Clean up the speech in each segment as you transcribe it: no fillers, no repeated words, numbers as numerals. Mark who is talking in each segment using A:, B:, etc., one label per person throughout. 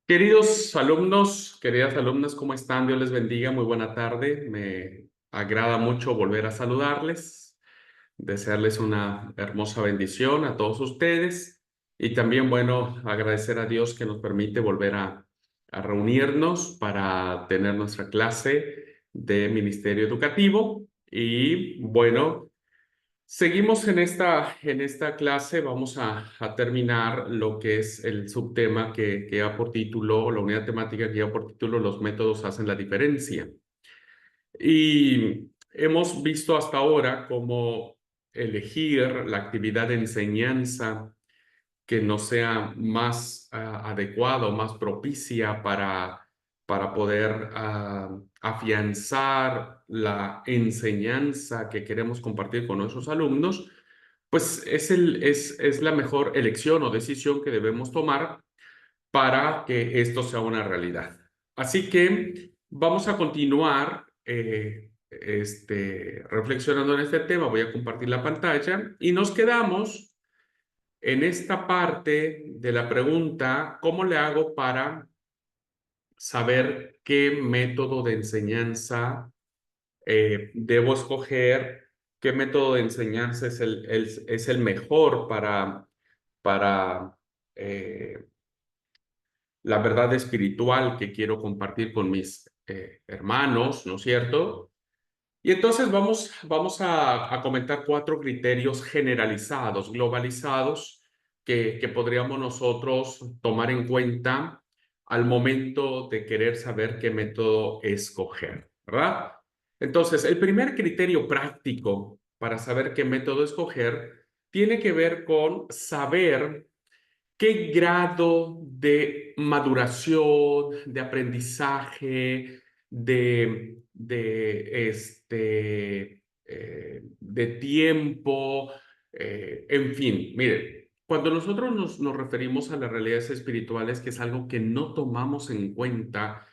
A: Queridos alumnos, queridas alumnas, ¿cómo están? Dios les bendiga, muy buena tarde. Me agrada mucho volver a saludarles, desearles una hermosa bendición a todos ustedes y también, bueno, agradecer a Dios que nos permite volver a reunirnos para tener nuestra clase de Ministerio Educativo. Y bueno, seguimos en esta clase, vamos a terminar lo que es el subtema que lleva por título, la unidad temática que lleva por título Los métodos hacen la diferencia. Y hemos visto hasta ahora cómo elegir la actividad de enseñanza que nos sea más adecuada o más propicia para poder afianzar la enseñanza que queremos compartir con nuestros alumnos, pues es la mejor elección o decisión que debemos tomar para que esto sea una realidad. Así que vamos a continuar reflexionando en este tema. Voy a compartir la pantalla y nos quedamos en esta parte de la pregunta: ¿cómo le hago para saber qué método de enseñanza debo escoger? ¿Qué método de enseñanza es el mejor para la verdad espiritual que quiero compartir con mis hermanos, ¿no es cierto? Y entonces vamos a comentar cuatro criterios generalizados, globalizados, que podríamos nosotros tomar en cuenta al momento de querer saber qué método escoger, ¿verdad? Entonces, el primer criterio práctico para saber qué método escoger tiene que ver con saber qué grado de maduración, de aprendizaje, de tiempo, en fin, mire, cuando nosotros nos referimos a las realidades espirituales, que es algo que no tomamos en cuenta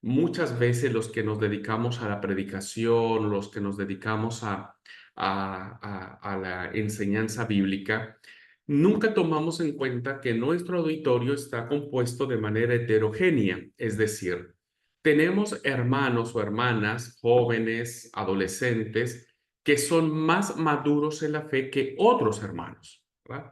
A: muchas veces los que nos dedicamos a la predicación, los que nos dedicamos a la enseñanza bíblica, nunca tomamos en cuenta que nuestro auditorio está compuesto de manera heterogénea, es decir, tenemos hermanos o hermanas, jóvenes, adolescentes, que son más maduros en la fe que otros hermanos, ¿verdad?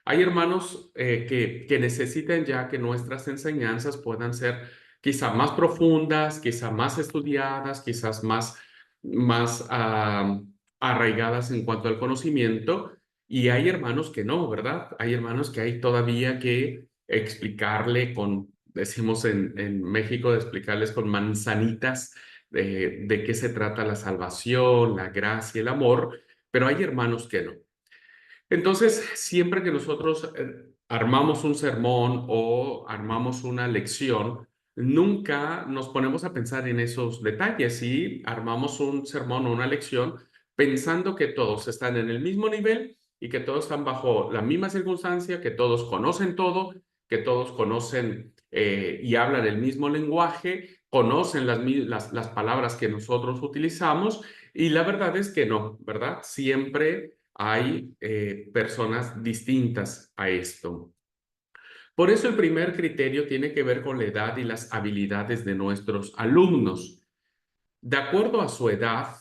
A: Hay hermanos que necesitan ya que nuestras enseñanzas puedan ser quizá más profundas, quizá más estudiadas, quizás más arraigadas en cuanto al conocimiento, y hay hermanos que no, ¿verdad? Hay hermanos que hay todavía que explicarle decimos en México, de explicarles con manzanitas de qué se trata la salvación, la gracia, el amor, pero hay hermanos que no. Entonces, siempre que nosotros armamos un sermón o armamos una lección, nunca nos ponemos a pensar en esos detalles y armamos un sermón o una lección pensando que todos están en el mismo nivel y que todos están bajo la misma circunstancia, que todos conocen todo, que todos conocen y hablan el mismo lenguaje, conocen las palabras que nosotros utilizamos, y la verdad es que no, ¿verdad? Siempre hay personas distintas a esto. Por eso el primer criterio tiene que ver con la edad y las habilidades de nuestros alumnos. De acuerdo a su edad,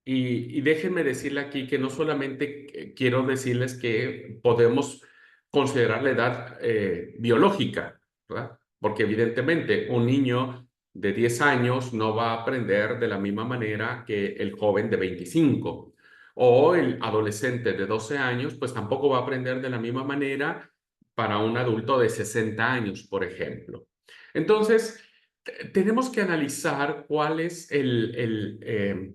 A: y déjenme decirle aquí que no solamente quiero decirles que podemos considerar la edad biológica, ¿verdad? Porque evidentemente un niño de 10 años no va a aprender de la misma manera que el joven de 25, o el adolescente de 12 años, pues tampoco va a aprender de la misma manera para un adulto de 60 años, por ejemplo. Entonces, tenemos que analizar cuál es el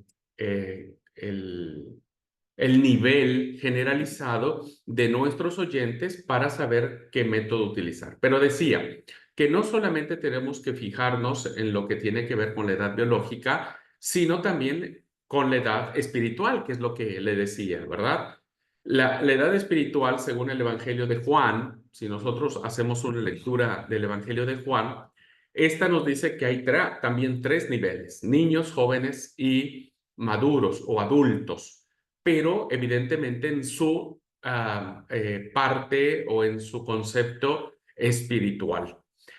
A: nivel generalizado de nuestros oyentes para saber qué método utilizar. Pero decía que no solamente tenemos que fijarnos en lo que tiene que ver con la edad biológica, sino también con la edad espiritual, que es lo que le decía, ¿verdad? La edad espiritual, según el Evangelio de Juan, si nosotros hacemos una lectura del Evangelio de Juan, esta nos dice que hay también tres niveles: niños, jóvenes y maduros o adultos, pero evidentemente en su parte o en su concepto espiritual.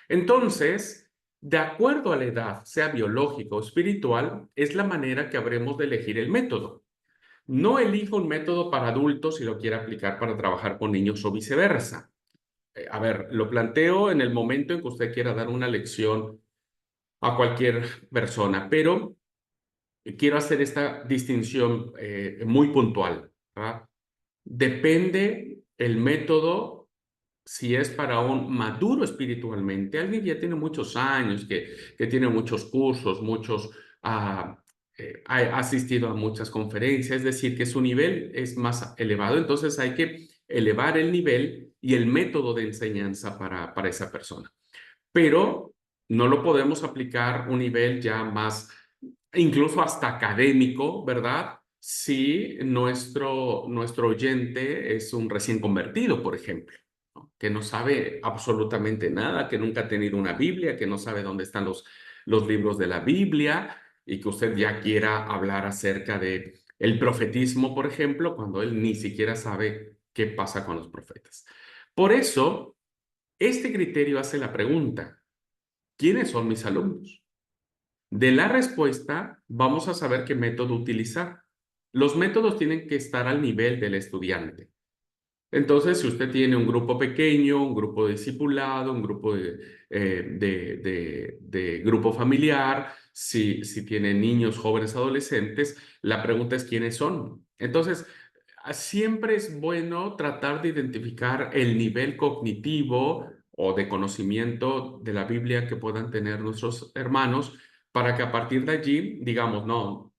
A: Entonces, de acuerdo a la edad, sea biológica o espiritual, es la manera que habremos de elegir el método. No elijo un método para adultos si lo quiere aplicar para trabajar con niños o viceversa. A ver, lo planteo en el momento en que usted quiera dar una lección a cualquier persona, pero quiero hacer esta distinción muy puntual, ¿verdad? Depende el método si es para un maduro espiritualmente, alguien que ya tiene muchos años, que tiene muchos cursos, ha asistido a muchas conferencias, es decir, que su nivel es más elevado, entonces hay que elevar el nivel y el método de enseñanza para esa persona. Pero no lo podemos aplicar un nivel ya más, incluso hasta académico, ¿verdad? Si nuestro oyente es un recién convertido, por ejemplo, ¿no? Que no sabe absolutamente nada, que nunca ha tenido una Biblia, que no sabe dónde están los libros de la Biblia y que usted ya quiera hablar acerca de el profetismo, por ejemplo, cuando él ni siquiera sabe qué pasa con los profetas. Por eso, este criterio hace la pregunta: ¿quiénes son mis alumnos? De la respuesta, vamos a saber qué método utilizar. Los métodos tienen que estar al nivel del estudiante. Entonces, si usted tiene un grupo pequeño, un grupo discipulado, un grupo de grupo familiar, si tiene niños, jóvenes, adolescentes, la pregunta es quiénes son. Entonces, siempre es bueno tratar de identificar el nivel cognitivo o de conocimiento de la Biblia que puedan tener nuestros hermanos para que a partir de allí digamos, no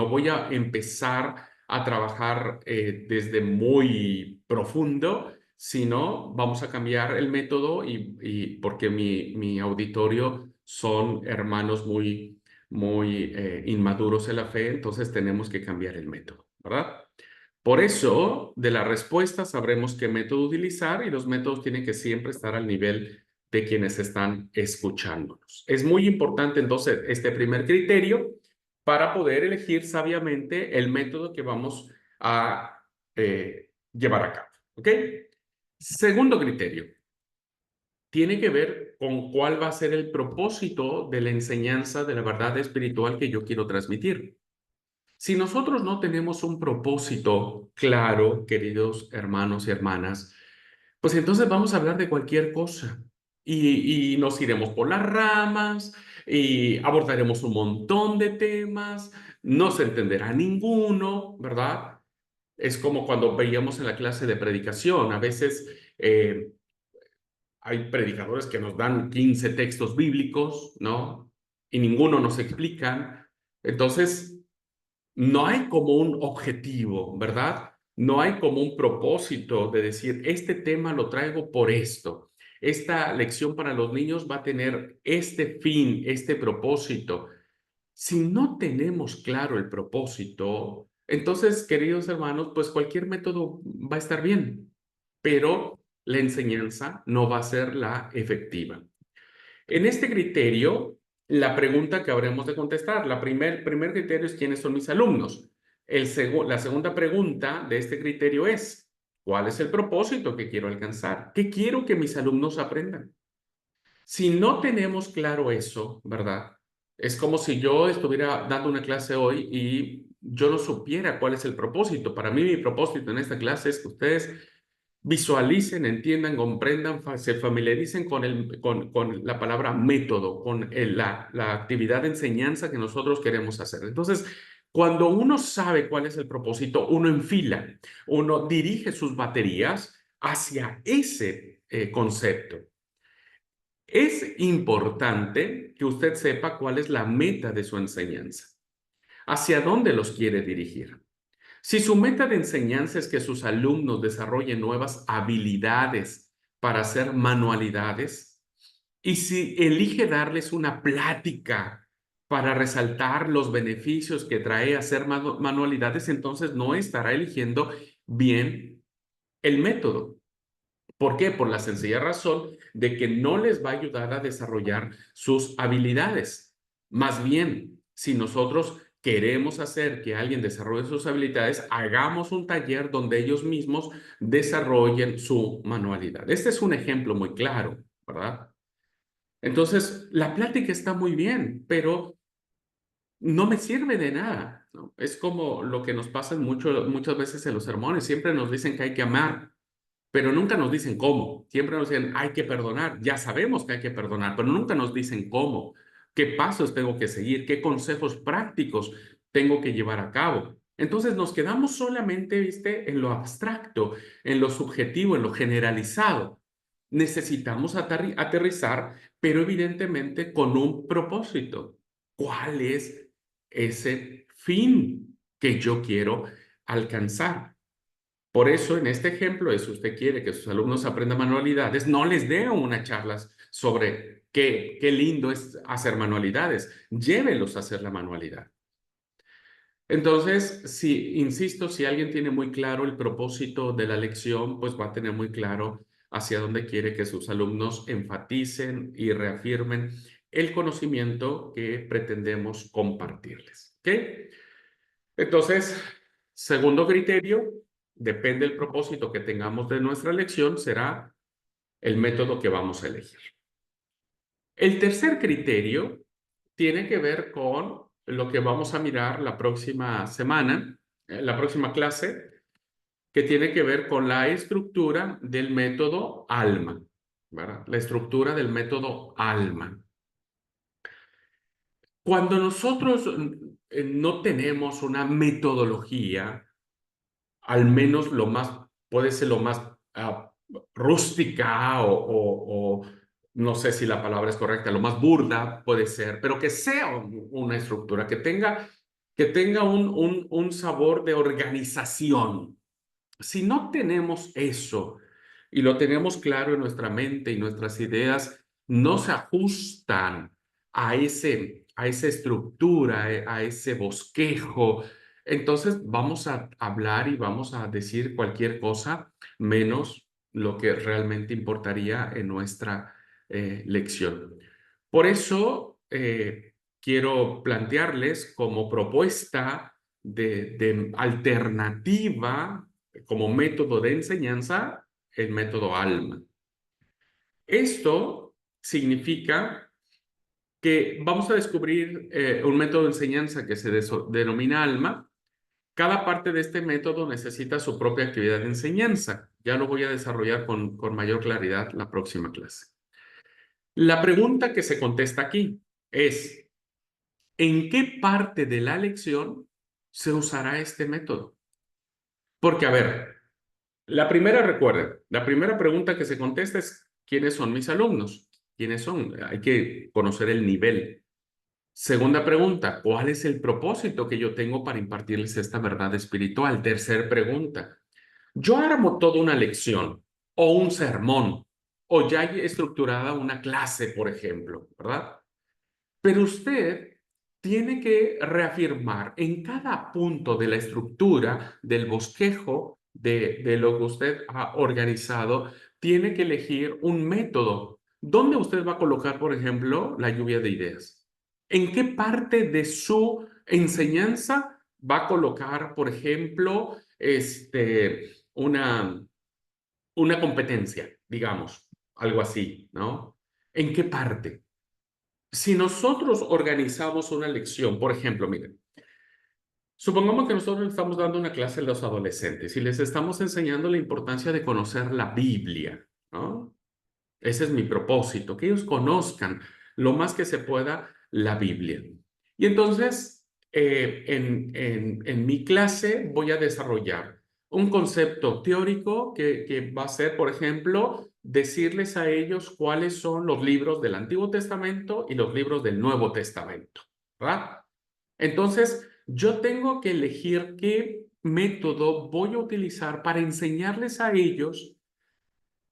A: voy a empezar a trabajar desde muy profundo, sino vamos a cambiar el método y porque mi auditorio son hermanos muy inmaduros en la fe, entonces tenemos que cambiar el método, ¿verdad? Por eso, de la respuesta sabremos qué método utilizar y los métodos tienen que siempre estar al nivel de quienes están escuchándonos. Es muy importante entonces este primer criterio para poder elegir sabiamente el método que vamos a llevar a cabo. ¿Ok? Segundo criterio, tiene que ver con cuál va a ser el propósito de la enseñanza de la verdad espiritual que yo quiero transmitir. Si nosotros no tenemos un propósito claro, queridos hermanos y hermanas, pues entonces vamos a hablar de cualquier cosa y nos iremos por las ramas y abordaremos un montón de temas, no se entenderá ninguno, ¿verdad? Es como cuando veíamos en la clase de predicación, a veces hay predicadores que nos dan 15 textos bíblicos, ¿no? Y ninguno nos explican. Entonces, no hay como un objetivo, ¿verdad? No hay como un propósito de decir, este tema lo traigo por esto. Esta lección para los niños va a tener este fin, este propósito. Si no tenemos claro el propósito, entonces, queridos hermanos, pues cualquier método va a estar bien, pero la enseñanza no va a ser la efectiva. En este criterio, la pregunta que habremos de contestar, primer criterio es quiénes son mis alumnos. La segunda pregunta de este criterio es, ¿cuál es el propósito que quiero alcanzar? ¿Qué quiero que mis alumnos aprendan? Si no tenemos claro eso, ¿verdad? Es como si yo estuviera dando una clase hoy y yo no supiera cuál es el propósito. Para mí, mi propósito en esta clase es que ustedes visualicen, entiendan, comprendan, se familiaricen con la palabra método, con la actividad de enseñanza que nosotros queremos hacer. Entonces, cuando uno sabe cuál es el propósito, uno enfila, uno dirige sus baterías hacia ese concepto. Es importante que usted sepa cuál es la meta de su enseñanza, hacia dónde los quiere dirigir. Si su meta de enseñanza es que sus alumnos desarrollen nuevas habilidades para hacer manualidades, y si elige darles una plática para resaltar los beneficios que trae hacer manualidades, entonces no estará eligiendo bien el método. ¿Por qué? Por la sencilla razón de que no les va a ayudar a desarrollar sus habilidades. Más bien, si nosotros queremos hacer que alguien desarrolle sus habilidades, hagamos un taller donde ellos mismos desarrollen su manualidad. Este es un ejemplo muy claro, ¿verdad? Entonces, la plática está muy bien, pero no me sirve de nada, ¿no? Es como lo que nos pasa muchas veces en los sermones. Siempre nos dicen que hay que amar, pero nunca nos dicen cómo. Siempre nos dicen hay que perdonar. Ya sabemos que hay que perdonar, pero nunca nos dicen cómo. ¿Qué pasos tengo que seguir? ¿Qué consejos prácticos tengo que llevar a cabo? Entonces nos quedamos solamente, viste, en lo abstracto, en lo subjetivo, en lo generalizado. Necesitamos aterrizar, pero evidentemente con un propósito. ¿Cuál es ese fin que yo quiero alcanzar? Por eso, en este ejemplo, si usted quiere que sus alumnos aprendan manualidades, no les dé una charla sobre qué lindo es hacer manualidades. Llévelos a hacer la manualidad. Entonces, si, insisto, si alguien tiene muy claro el propósito de la lección, pues va a tener muy claro hacia dónde quiere que sus alumnos enfaticen y reafirmen el conocimiento que pretendemos compartirles. ¿Ok? Entonces, segundo criterio, depende del propósito que tengamos de nuestra lección, será el método que vamos a elegir. El tercer criterio tiene que ver con lo que vamos a mirar la próxima semana, la próxima clase, que tiene que ver con la estructura del método ALMA, ¿verdad? La estructura del método ALMA. Cuando nosotros no tenemos una metodología, al menos lo más, puede ser lo más rústica o no sé si la palabra es correcta, lo más burda puede ser, pero que sea una estructura, que tenga un sabor de organización. Si no tenemos eso y lo tenemos claro en nuestra mente y nuestras ideas no se ajustan a esa estructura, a ese bosquejo, entonces vamos a hablar y vamos a decir cualquier cosa menos lo que realmente importaría en nuestra lección. Por eso quiero plantearles como propuesta de alternativa como método de enseñanza el método ALMA. Esto significa que vamos a descubrir un método de enseñanza que se denomina ALMA. Cada parte de este método necesita su propia actividad de enseñanza. Ya lo voy a desarrollar con mayor claridad la próxima clase. La pregunta que se contesta aquí es, ¿en qué parte de la lección se usará este método? Porque, a ver, recuerden, la primera pregunta que se contesta es, ¿quiénes son mis alumnos? ¿Quiénes son? Hay que conocer el nivel. Segunda pregunta, ¿cuál es el propósito que yo tengo para impartirles esta verdad espiritual? Tercer pregunta, yo armo toda una lección o un sermón o ya hay estructurada una clase, por ejemplo, ¿verdad? Pero usted tiene que reafirmar en cada punto de la estructura, del bosquejo, de lo que usted ha organizado, tiene que elegir un método. ¿Dónde usted va a colocar, por ejemplo, la lluvia de ideas? ¿En qué parte de su enseñanza va a colocar, por ejemplo, una competencia, digamos, algo así, ¿no? ¿En qué parte? Si nosotros organizamos una lección, por ejemplo, miren, supongamos que nosotros le estamos dando una clase a los adolescentes y les estamos enseñando la importancia de conocer la Biblia, ¿no? Ese es mi propósito, que ellos conozcan lo más que se pueda la Biblia. Y entonces, en mi clase voy a desarrollar un concepto teórico que va a ser, por ejemplo, decirles a ellos cuáles son los libros del Antiguo Testamento y los libros del Nuevo Testamento, ¿verdad? Entonces, yo tengo que elegir qué método voy a utilizar para enseñarles a ellos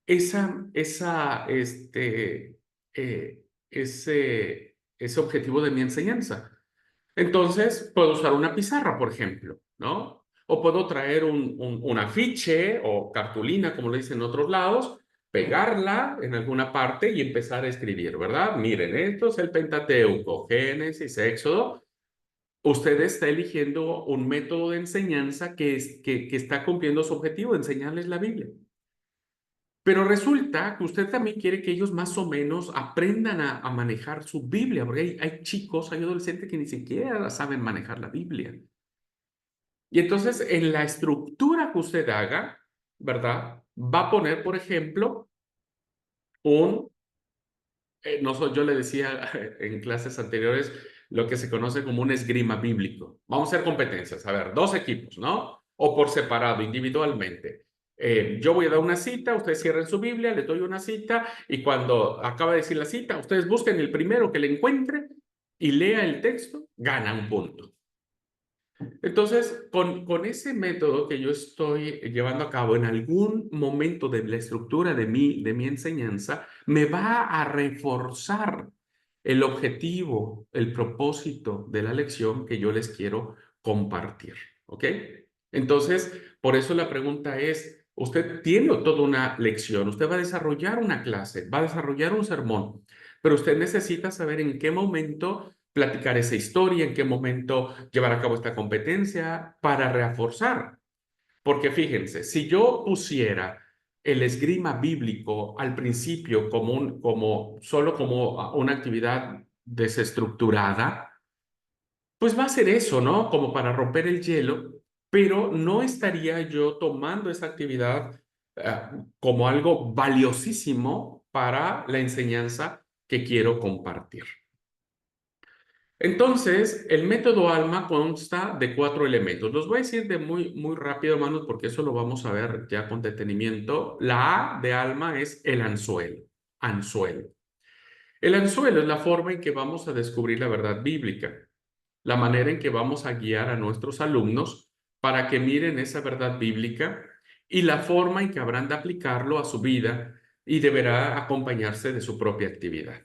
A: ese objetivo de mi enseñanza. Entonces, puedo usar una pizarra, por ejemplo, ¿no? O puedo traer un afiche o cartulina, como le dicen en otros lados, pegarla en alguna parte y empezar a escribir, ¿verdad? Miren, esto es el Pentateuco, Génesis, Éxodo. Usted está eligiendo un método de enseñanza que está cumpliendo su objetivo, enseñarles la Biblia. Pero resulta que usted también quiere que ellos más o menos aprendan a manejar su Biblia, porque hay chicos, hay adolescentes que ni siquiera saben manejar la Biblia. Y entonces en la estructura que usted haga, ¿verdad? Va a poner, por ejemplo, un no yo le decía en clases anteriores lo que se conoce como un esgrima bíblico. Vamos a hacer competencias, a ver, dos equipos, ¿no? O por separado, individualmente. Yo voy a dar una cita, ustedes cierren su Biblia, les doy una cita y cuando acaba de decir la cita, ustedes busquen el primero que le encuentre y lea el texto, gana un punto. Entonces, con ese método que yo estoy llevando a cabo en algún momento de la estructura de mi enseñanza, me va a reforzar el objetivo, el propósito de la lección que yo les quiero compartir. ¿Ok? Entonces, por eso la pregunta es, usted tiene toda una lección, usted va a desarrollar una clase, va a desarrollar un sermón, pero usted necesita saber en qué momento platicar esa historia, en qué momento llevar a cabo esta competencia para reforzar. Porque fíjense, si yo pusiera el esgrima bíblico al principio solo como una actividad desestructurada, pues va a ser eso, ¿no? Como para romper el hielo, pero no estaría yo tomando esa actividad como algo valiosísimo para la enseñanza que quiero compartir. Entonces, el método ALMA consta de 4 elementos. Los voy a decir de muy rápido, hermanos, porque eso lo vamos a ver ya con detenimiento. La A de ALMA es el anzuelo. Anzuelo. El anzuelo es la forma en que vamos a descubrir la verdad bíblica, la manera en que vamos a guiar a nuestros alumnos para que miren esa verdad bíblica y la forma en que habrán de aplicarlo a su vida y deberá acompañarse de su propia actividad.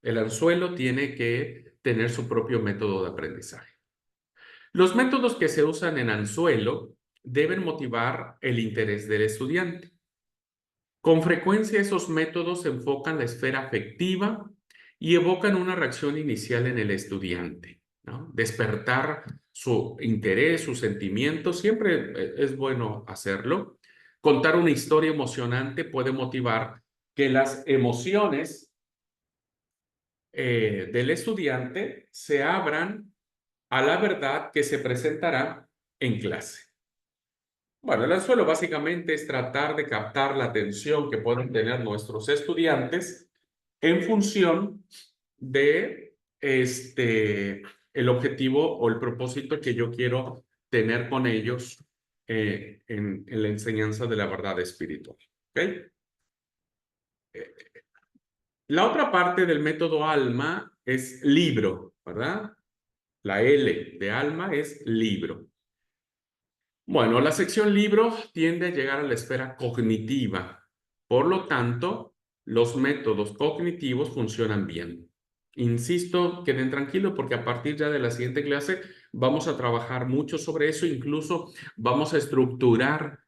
A: El anzuelo tiene que tener su propio método de aprendizaje. Los métodos que se usan en anzuelo deben motivar el interés del estudiante. Con frecuencia esos métodos enfocan la esfera afectiva y evocan una reacción inicial en el estudiante, ¿no? Despertar su interés, sus sentimientos, siempre es bueno hacerlo. Contar una historia emocionante puede motivar que las emociones del estudiante se abran a la verdad que se presentará en clase. Bueno, el anzuelo básicamente es tratar de captar la atención que pueden tener nuestros estudiantes en función de el objetivo o el propósito que yo quiero tener con ellos en la enseñanza de la verdad espiritual. ¿Okay? La otra parte del método ALMA es libro, ¿verdad? La L de ALMA es libro. Bueno, la sección libro tiende a llegar a la esfera cognitiva. Por lo tanto, los métodos cognitivos funcionan bien. Insisto, queden tranquilos porque a partir ya de la siguiente clase vamos a trabajar mucho sobre eso, incluso vamos a estructurar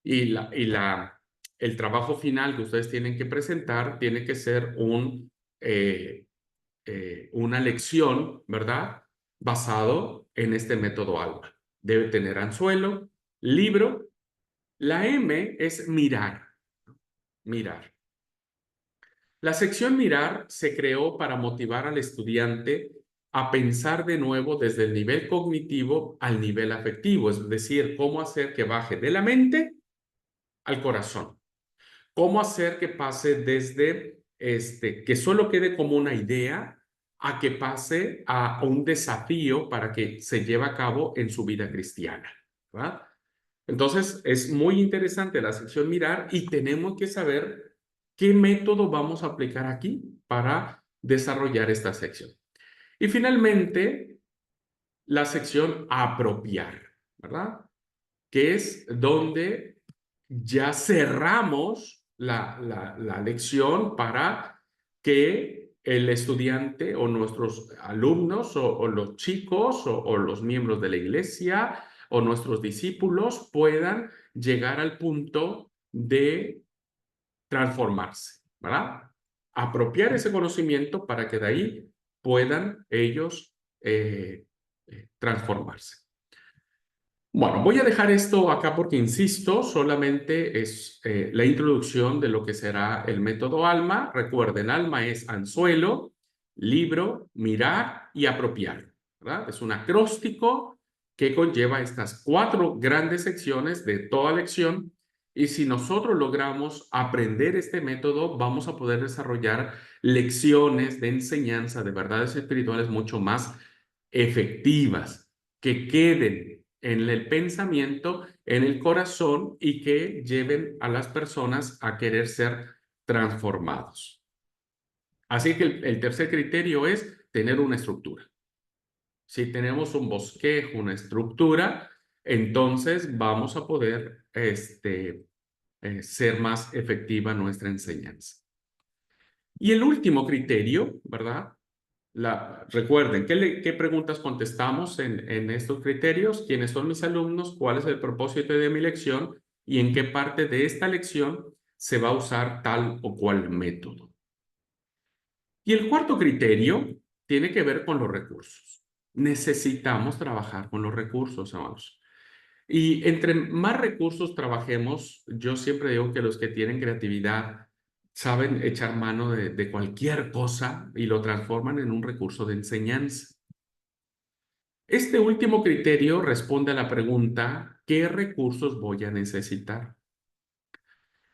A: el trabajo final que ustedes tienen que presentar tiene que ser una lección, ¿verdad? Basado en este método ALMA. Debe tener anzuelo, libro. La M es mirar, mirar. La sección mirar se creó para motivar al estudiante a pensar de nuevo desde el nivel cognitivo al nivel afectivo, es decir, cómo hacer que baje de la mente al corazón, cómo hacer que pase desde que solo quede como una idea a que pase a un desafío para que se lleve a cabo en su vida cristiana, ¿verdad? Entonces, es muy interesante la sección mirar y tenemos que saber qué método vamos a aplicar aquí para desarrollar esta sección. Y finalmente, la sección apropiar, ¿verdad? Que es donde ya cerramos la lección para que el estudiante o nuestros alumnos o los chicos o los miembros de la iglesia o nuestros discípulos puedan llegar al punto de transformarse, ¿verdad? Apropiar ese conocimiento para que de ahí puedan ellos transformarse. Bueno, voy a dejar esto acá porque, insisto, solamente es la introducción de lo que será el método ALMA. Recuerden, ALMA es anzuelo, libro, mirar y apropiar, ¿verdad? Es un acróstico que conlleva estas cuatro grandes secciones de toda lección. Y si nosotros logramos aprender este método, vamos a poder desarrollar lecciones de enseñanza de verdades espirituales mucho más efectivas, que queden en el pensamiento, en el corazón y que lleven a las personas a querer ser transformados. Así que el tercer criterio es tener una estructura. Si tenemos un bosquejo, una estructura, entonces vamos a poder ser más efectiva nuestra enseñanza. Y el último criterio, ¿verdad? Recuerden, ¿qué preguntas contestamos en estos criterios? ¿Quiénes son mis alumnos? ¿Cuál es el propósito de mi lección? ¿Y en qué parte de esta lección se va a usar tal o cual método? Y el cuarto criterio tiene que ver con los recursos. Necesitamos trabajar con los recursos, hermanos. Y entre más recursos trabajemos, yo siempre digo que los que tienen creatividad saben echar mano de cualquier cosa y lo transforman en un recurso de enseñanza. Este último criterio responde a la pregunta, ¿qué recursos voy a necesitar?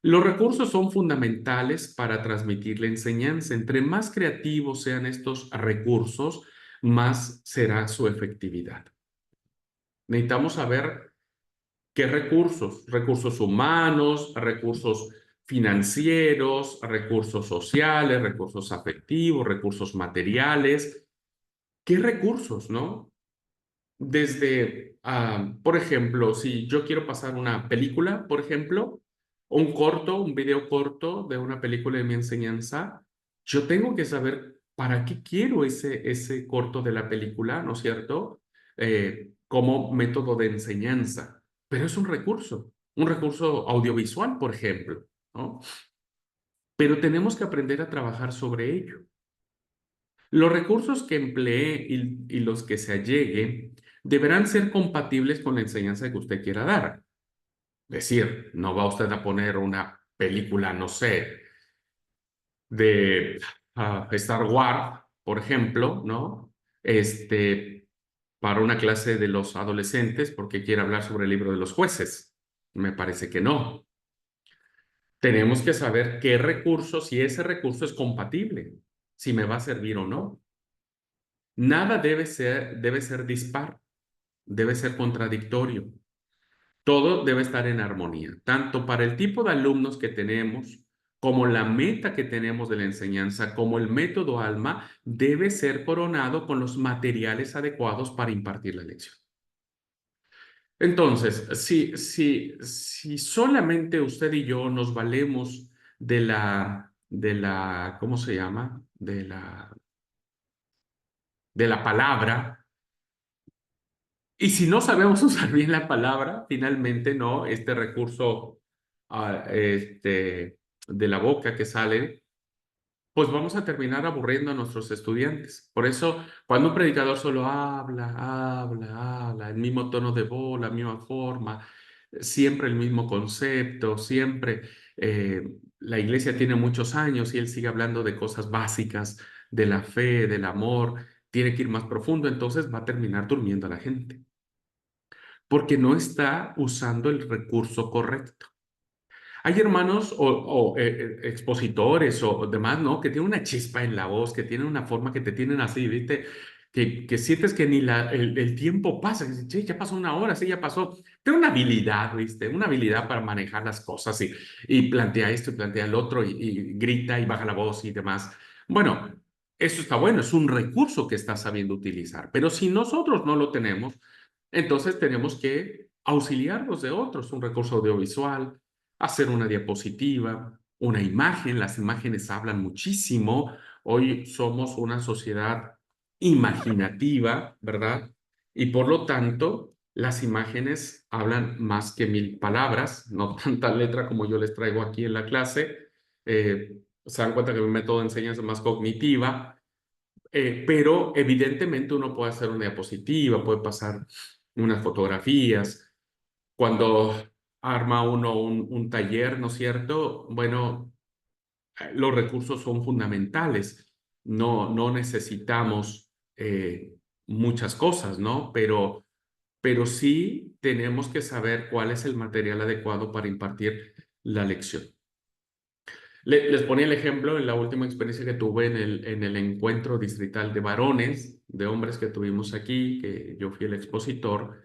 A: Los recursos son fundamentales para transmitir la enseñanza. Entre más creativos sean estos recursos, más será su efectividad. Necesitamos saber qué recursos, recursos humanos, recursos financieros, recursos sociales, recursos afectivos, recursos materiales. ¿Qué recursos, no? Desde, por ejemplo, si yo quiero pasar una película, por ejemplo, un corto, un video corto de una película de mi enseñanza, yo tengo que saber para qué quiero ese corto de la película, ¿no es cierto? Como método de enseñanza. Pero es un recurso audiovisual, por ejemplo, ¿no? Pero tenemos que aprender a trabajar sobre ello. Los recursos que emplee y los que se allegue deberán ser compatibles con la enseñanza que usted quiera dar. Es decir, no va usted a poner una película, no sé, de Star Wars, por ejemplo, ¿no? Para una clase de los adolescentes porque quiere hablar sobre el libro de los jueces. Me parece que no. Tenemos que saber qué recurso, si ese recurso es compatible, si me va a servir o no. Nada debe ser dispar, debe ser contradictorio. Todo debe estar en armonía, tanto para el tipo de alumnos que tenemos, como la meta que tenemos de la enseñanza, como el método ALMA, debe ser coronado con los materiales adecuados para impartir la lección. Entonces, si solamente usted y yo nos valemos ¿cómo se llama? De la palabra. Y si no sabemos usar bien la palabra, finalmente, ¿no? Este recurso de la boca que sale, pues vamos a terminar aburriendo a nuestros estudiantes. Por eso, cuando un predicador solo habla, el mismo tono de voz, la misma forma, siempre el mismo concepto, siempre la iglesia tiene muchos años y él sigue hablando de cosas básicas, de la fe, del amor, tiene que ir más profundo, entonces va a terminar durmiendo a la gente porque no está usando el recurso correcto. Hay hermanos o expositores o demás, ¿no? Que tienen una chispa en la voz, que tienen una forma que te tienen así, ¿viste? Que sientes que ni el tiempo pasa, que dices, "Che, ya pasó una hora, sí, ya pasó". Tiene una habilidad, ¿viste? Una habilidad para manejar las cosas y plantea esto y plantea el otro y grita y baja la voz y demás. Bueno, eso está bueno, es un recurso que está sabiendo utilizar, pero si nosotros no lo tenemos, entonces tenemos que auxiliarnos de otros, un recurso audiovisual, hacer una diapositiva, una imagen. Las imágenes hablan muchísimo. Hoy somos una sociedad imaginativa, ¿verdad? Y por lo tanto, las imágenes hablan más que 1000 palabras, no tanta letra como yo les traigo aquí en la clase. Se dan cuenta que mi método de enseñanza es más cognitiva, pero evidentemente uno puede hacer una diapositiva, puede pasar unas fotografías, Cuando arma uno un taller, ¿no es cierto? Bueno, los recursos son fundamentales. No necesitamos muchas cosas, ¿no? Pero sí tenemos que saber cuál es el material adecuado para impartir la lección. Les ponía el ejemplo en la última experiencia que tuve en el encuentro distrital de varones, de hombres que tuvimos aquí, que yo fui el expositor.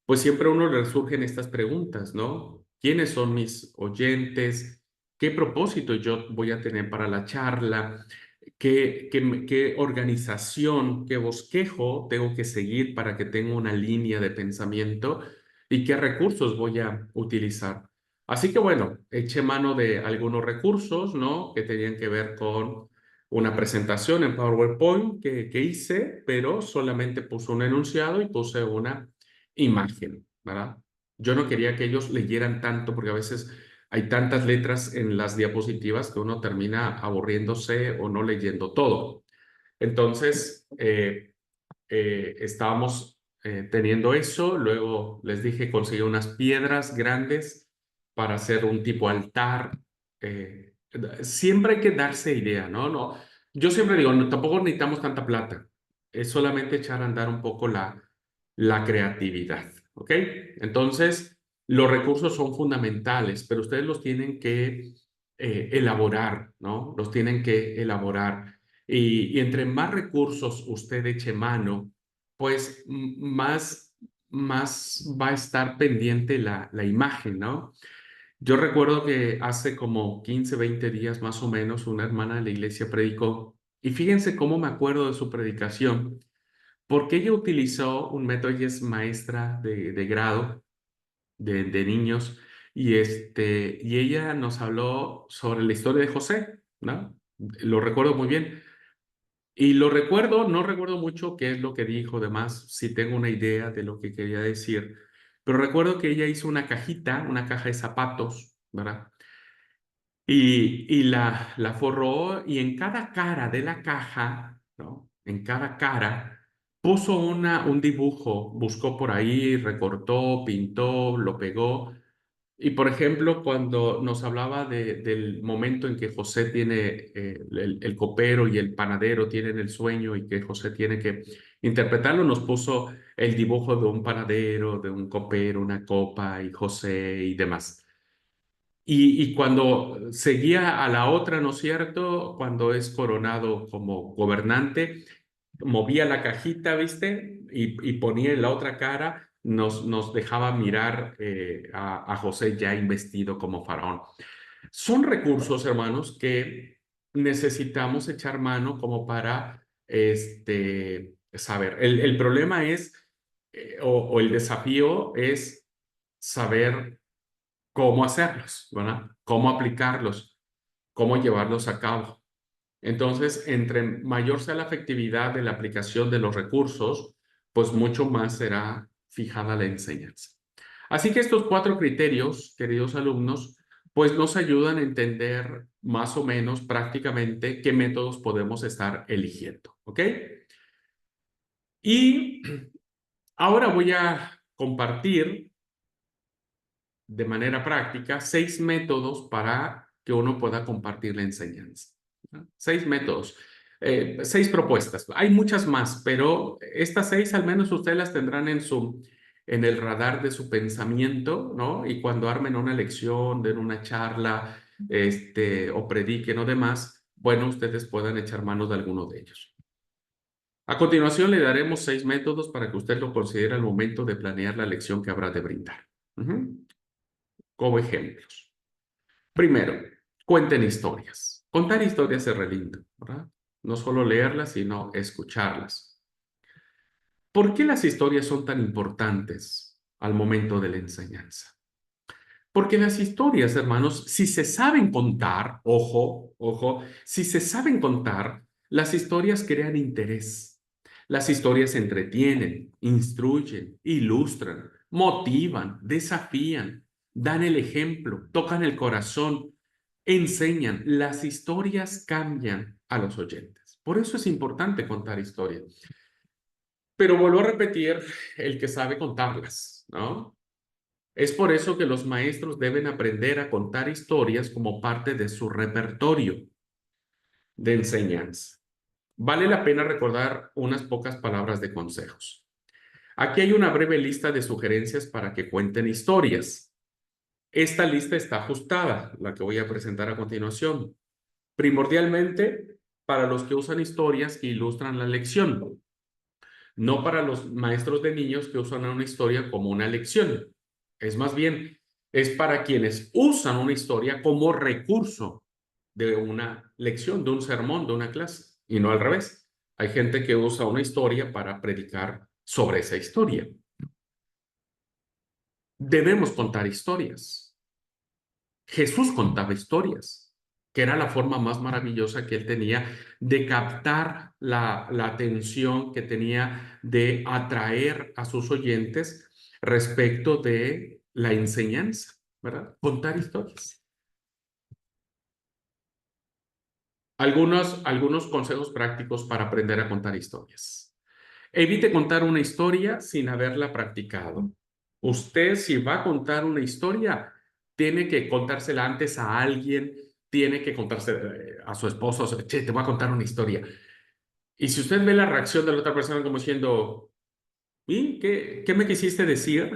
A: Pues siempre a uno le surgen estas preguntas, ¿no? ¿Quiénes son mis oyentes? ¿Qué propósito yo voy a tener para la charla? ¿Qué organización, qué bosquejo tengo que seguir para que tenga una línea de pensamiento? ¿Y qué recursos voy a utilizar? Así que bueno, eché mano de algunos recursos, ¿no? Que tenían que ver con una presentación en PowerPoint que hice, pero solamente puse un enunciado y puse una imagen, ¿verdad? Yo no quería que ellos leyeran tanto porque a veces hay tantas letras en las diapositivas que uno termina aburriéndose o no leyendo todo. Entonces, estábamos teniendo eso, luego les dije conseguí unas piedras grandes para hacer un tipo altar. eh, Siempre hay que darse idea, ¿no? No, yo siempre digo, no, tampoco necesitamos tanta plata, es solamente echar a andar un poco la creatividad, ¿ok? Entonces, los recursos son fundamentales, pero ustedes los tienen que elaborar, ¿no? Los tienen que elaborar. Y entre más recursos usted eche mano, pues más va a estar pendiente la imagen, ¿no? Yo recuerdo que hace como 15, 20 días más o menos, una hermana de la iglesia predicó, y fíjense cómo me acuerdo de su predicación, porque ella utilizó un método, ella es maestra de grado de niños, y ella nos habló sobre la historia de José, ¿no? Lo recuerdo muy bien. Y lo recuerdo, no recuerdo mucho qué es lo que dijo, además, si tengo una idea de lo que quería decir, pero recuerdo que ella hizo una cajita, una caja de zapatos, ¿verdad? Y la forró y en cada cara de la caja, ¿no? En cada cara puso un dibujo, buscó por ahí, recortó, pintó, lo pegó. Y por ejemplo, cuando nos hablaba del momento en que José tiene, el copero y el panadero tienen el sueño y que José tiene que interpretarlo, nos puso el dibujo de un panadero, de un copero, una copa y José y demás. Y cuando seguía a la otra, ¿no es cierto? Cuando es coronado como gobernante, movía la cajita, ¿viste? Y ponía en la otra cara, nos dejaba mirar a José ya investido como faraón. Son recursos, hermanos, que necesitamos echar mano como para saber. El problema es, o el desafío es saber cómo hacerlos, ¿verdad? Cómo aplicarlos, cómo llevarlos a cabo. Entonces, entre mayor sea la efectividad de la aplicación de los recursos, pues mucho más será fijada la enseñanza. Así que estos cuatro criterios, queridos alumnos, pues nos ayudan a entender más o menos prácticamente qué métodos podemos estar eligiendo, ¿ok? Y ahora voy a compartir de manera práctica 6 métodos para que uno pueda compartir la enseñanza, ¿no? 6 métodos, 6 propuestas. Hay muchas más, pero estas 6 al menos ustedes las tendrán en el radar de su pensamiento, ¿no? Y cuando armen una lección, den una charla, o prediquen o demás, bueno, ustedes puedan echar mano de alguno de ellos. A continuación, le daremos 6 métodos para que usted lo considere al momento de planear la lección que habrá de brindar. Como ejemplos. Primero, cuenten historias. Contar historias es re lindo, ¿verdad? No solo leerlas, sino escucharlas. ¿Por qué las historias son tan importantes al momento de la enseñanza? Porque las historias, hermanos, si se saben contar, ojo, ojo, si se saben contar, las historias crean interés. Las historias entretienen, instruyen, ilustran, motivan, desafían, dan el ejemplo, tocan el corazón, enseñan. Las historias cambian a los oyentes. Por eso es importante contar historias. Pero vuelvo a repetir, el que sabe contarlas, ¿no? Es por eso que los maestros deben aprender a contar historias como parte de su repertorio de enseñanza. Vale la pena recordar unas pocas palabras de consejos. Aquí hay una breve lista de sugerencias para que cuenten historias. Esta lista está ajustada, la que voy a presentar a continuación, primordialmente para los que usan historias que ilustran la lección, no para los maestros de niños que usan una historia como una lección. Es más bien, es para quienes usan una historia como recurso de una lección, de un sermón, de una clase, y no al revés. Hay gente que usa una historia para predicar sobre esa historia. Debemos contar historias. Jesús contaba historias, que era la forma más maravillosa que él tenía de captar la atención, que tenía de atraer a sus oyentes respecto de la enseñanza, ¿verdad? Contar historias. Algunos consejos prácticos para aprender a contar historias. Evite contar una historia sin haberla practicado. Usted, si va a contar una historia, tiene que contársela antes a alguien, tiene que contarse a su esposo, che, te voy a contar una historia. Y si usted ve la reacción de la otra persona como diciendo, ¿y qué me quisiste decir?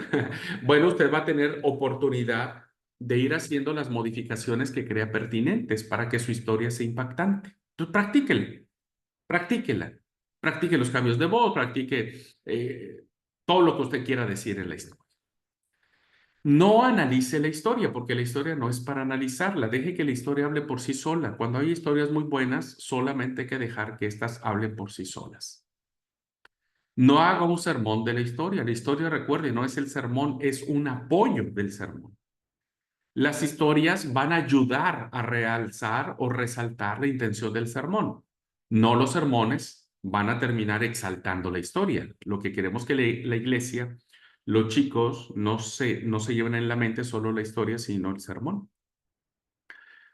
A: Bueno, usted va a tener oportunidad de ir haciendo las modificaciones que crea pertinentes para que su historia sea impactante. Entonces, practíquela, practique los cambios de voz, practique todo lo que usted quiera decir en la historia. No analice la historia, porque la historia no es para analizarla. Deje que la historia hable por sí sola. Cuando hay historias muy buenas, solamente hay que dejar que éstas hablen por sí solas. No haga un sermón de la historia. La historia, recuerde, no es el sermón, es un apoyo del sermón. Las historias van a ayudar a realzar o resaltar la intención del sermón. No los sermones van a terminar exaltando la historia. Lo que queremos que la iglesia, los chicos, no se lleven en la mente solo la historia, sino el sermón.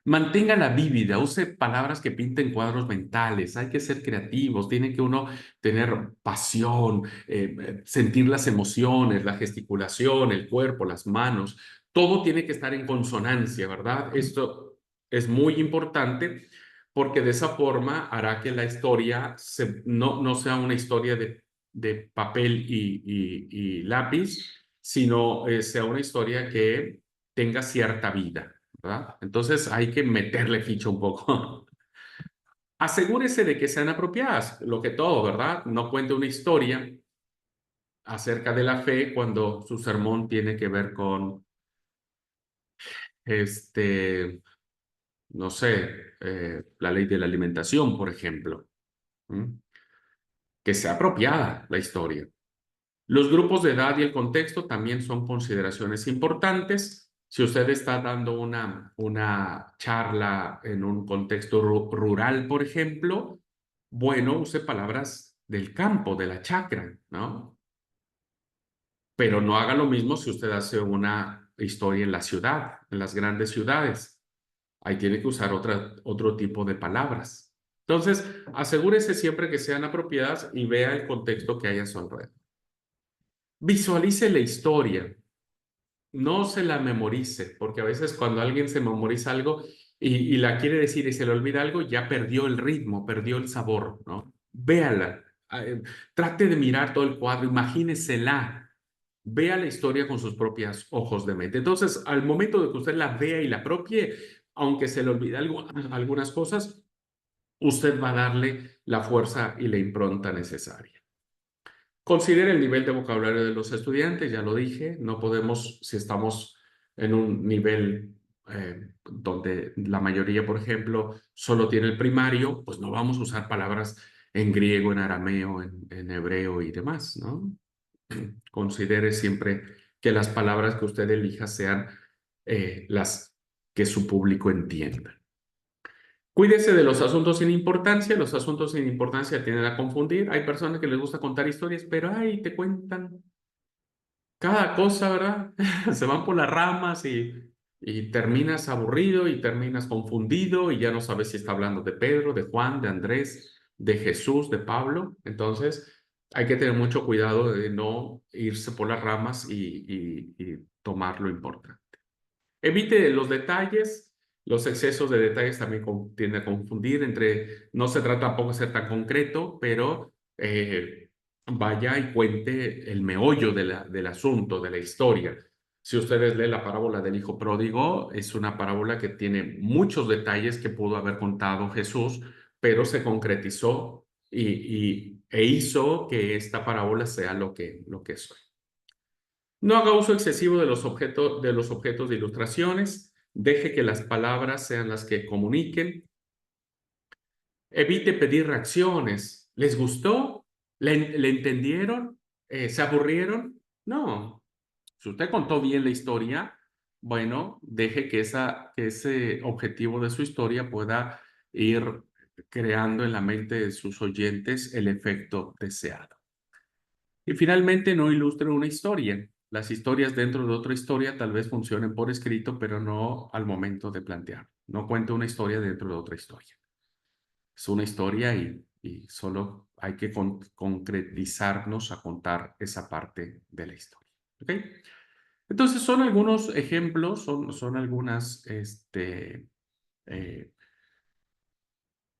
A: Manténgala vívida, use palabras que pinten cuadros mentales, hay que ser creativos, tiene que uno tener pasión, sentir las emociones, la gesticulación, el cuerpo, las manos, todo tiene que estar en consonancia, ¿verdad? Esto es muy importante porque de esa forma hará que la historia no sea una historia de papel y lápiz, sino sea una historia que tenga cierta vida. ¿Verdad? Entonces hay que meterle ficha un poco. Asegúrese de que sean apropiadas, lo que todo, ¿verdad? No cuente una historia acerca de la fe cuando su sermón tiene que ver con, este, no sé, la ley de la alimentación, por ejemplo. ¿Mm? Que sea apropiada la historia. Los grupos de edad y el contexto también son consideraciones importantes. Si usted está dando una charla en un contexto rural, por ejemplo, bueno, use palabras del campo, de la chacra, ¿no? Pero no haga lo mismo si usted hace una historia en la ciudad, en las grandes ciudades. Ahí tiene que usar otro tipo de palabras. Entonces, asegúrese siempre que sean apropiadas y vea el contexto que hay a su alrededor. Visualice la historia. No se la memorice, porque a veces cuando alguien se memoriza algo y la quiere decir y se le olvida algo, ya perdió el ritmo, perdió el sabor, ¿no? Véala, trate de mirar todo el cuadro, imagínesela, vea la historia con sus propios ojos de mente. Entonces, al momento de que usted la vea y la apropie, aunque se le olvide algunas cosas, usted va a darle la fuerza y la impronta necesaria. Considere el nivel de vocabulario de los estudiantes, ya lo dije, no podemos, si estamos en un nivel donde la mayoría, por ejemplo, solo tiene el primario, pues no vamos a usar palabras en griego, en arameo, en hebreo y demás, ¿no? Considere siempre que las palabras que usted elija sean las que su público entienda. Cuídese de los asuntos sin importancia. Los asuntos sin importancia tienden a confundir. Hay personas que les gusta contar historias, pero ay, te cuentan cada cosa, ¿verdad? Se van por las ramas y terminas aburrido y terminas confundido y ya no sabes si está hablando de Pedro, de Juan, de Andrés, de Jesús, de Pablo. Entonces, Hay que tener mucho cuidado de no irse por las ramas y tomar lo importante. Evite los detalles, los excesos de detalles también tienden a confundir no se trata tampoco de ser tan concreto, pero vaya y cuente el meollo del asunto, de la historia. Si ustedes leen la parábola del hijo pródigo, es una parábola que tiene muchos detalles que pudo haber contado Jesús, pero se concretizó e hizo que esta parábola sea lo que es hoy. No haga uso excesivo de los objetos de ilustraciones. Deje que las palabras sean las que comuniquen. Evite pedir reacciones. ¿Les gustó? ¿Le entendieron? ¿Se aburrieron? No. Si usted contó bien la historia, bueno, deje que ese objetivo de su historia pueda ir creando en la mente de sus oyentes el efecto deseado. Y finalmente, no ilustre una historia. Las historias dentro de otra historia tal vez funcionen por escrito, pero no al momento de plantear. No cuente una historia dentro de otra historia. Es una historia y solo hay que concretizarnos a contar esa parte de la historia. ¿Ok? Entonces, son algunos ejemplos, son algunas eh,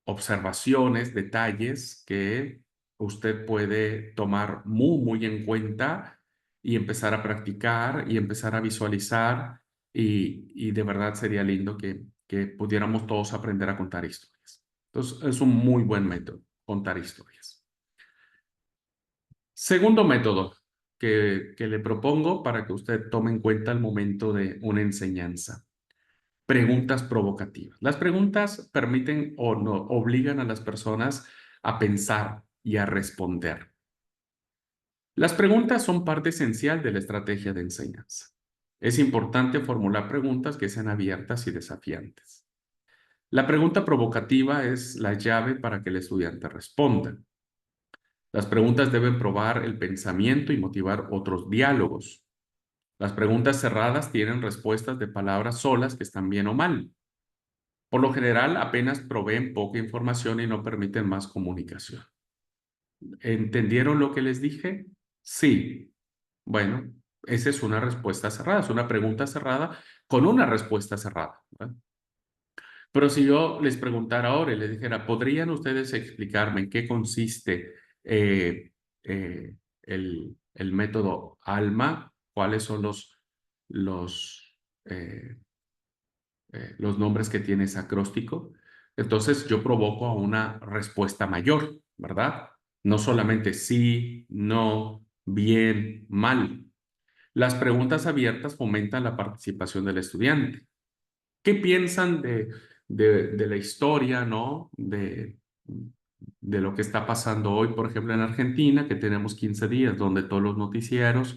A: observaciones, detalles que usted puede tomar muy, muy en cuenta y empezar a practicar y empezar a visualizar y de verdad sería lindo que pudiéramos todos aprender a contar historias. Entonces, es un muy buen método, contar historias. Segundo método que le propongo para que usted tome en cuenta al momento de una enseñanza. Preguntas provocativas. Las preguntas permiten o no obligan a las personas a pensar y a responder. Las preguntas son parte esencial de la estrategia de enseñanza. Es importante formular preguntas que sean abiertas y desafiantes. La pregunta provocativa es la llave para que el estudiante responda. Las preguntas deben probar el pensamiento y motivar otros diálogos. Las preguntas cerradas tienen respuestas de palabras solas que están bien o mal. Por lo general, apenas proveen poca información y no permiten más comunicación. ¿Entendieron lo que les dije? Sí. Bueno, esa es una respuesta cerrada, es una pregunta cerrada con una respuesta cerrada, ¿verdad? Pero si yo les preguntara ahora y les dijera, ¿podrían ustedes explicarme en qué consiste eh, el método ALMA? ¿Cuáles son los, eh, los nombres que tiene ese acróstico? Entonces yo provoco a una respuesta mayor, ¿verdad? No solamente sí, no, bien, mal. Las preguntas abiertas fomentan la participación del estudiante. ¿Qué piensan de la historia, ¿no? De lo que está pasando hoy, por ejemplo, en Argentina, que tenemos 15 días donde todos los noticieros,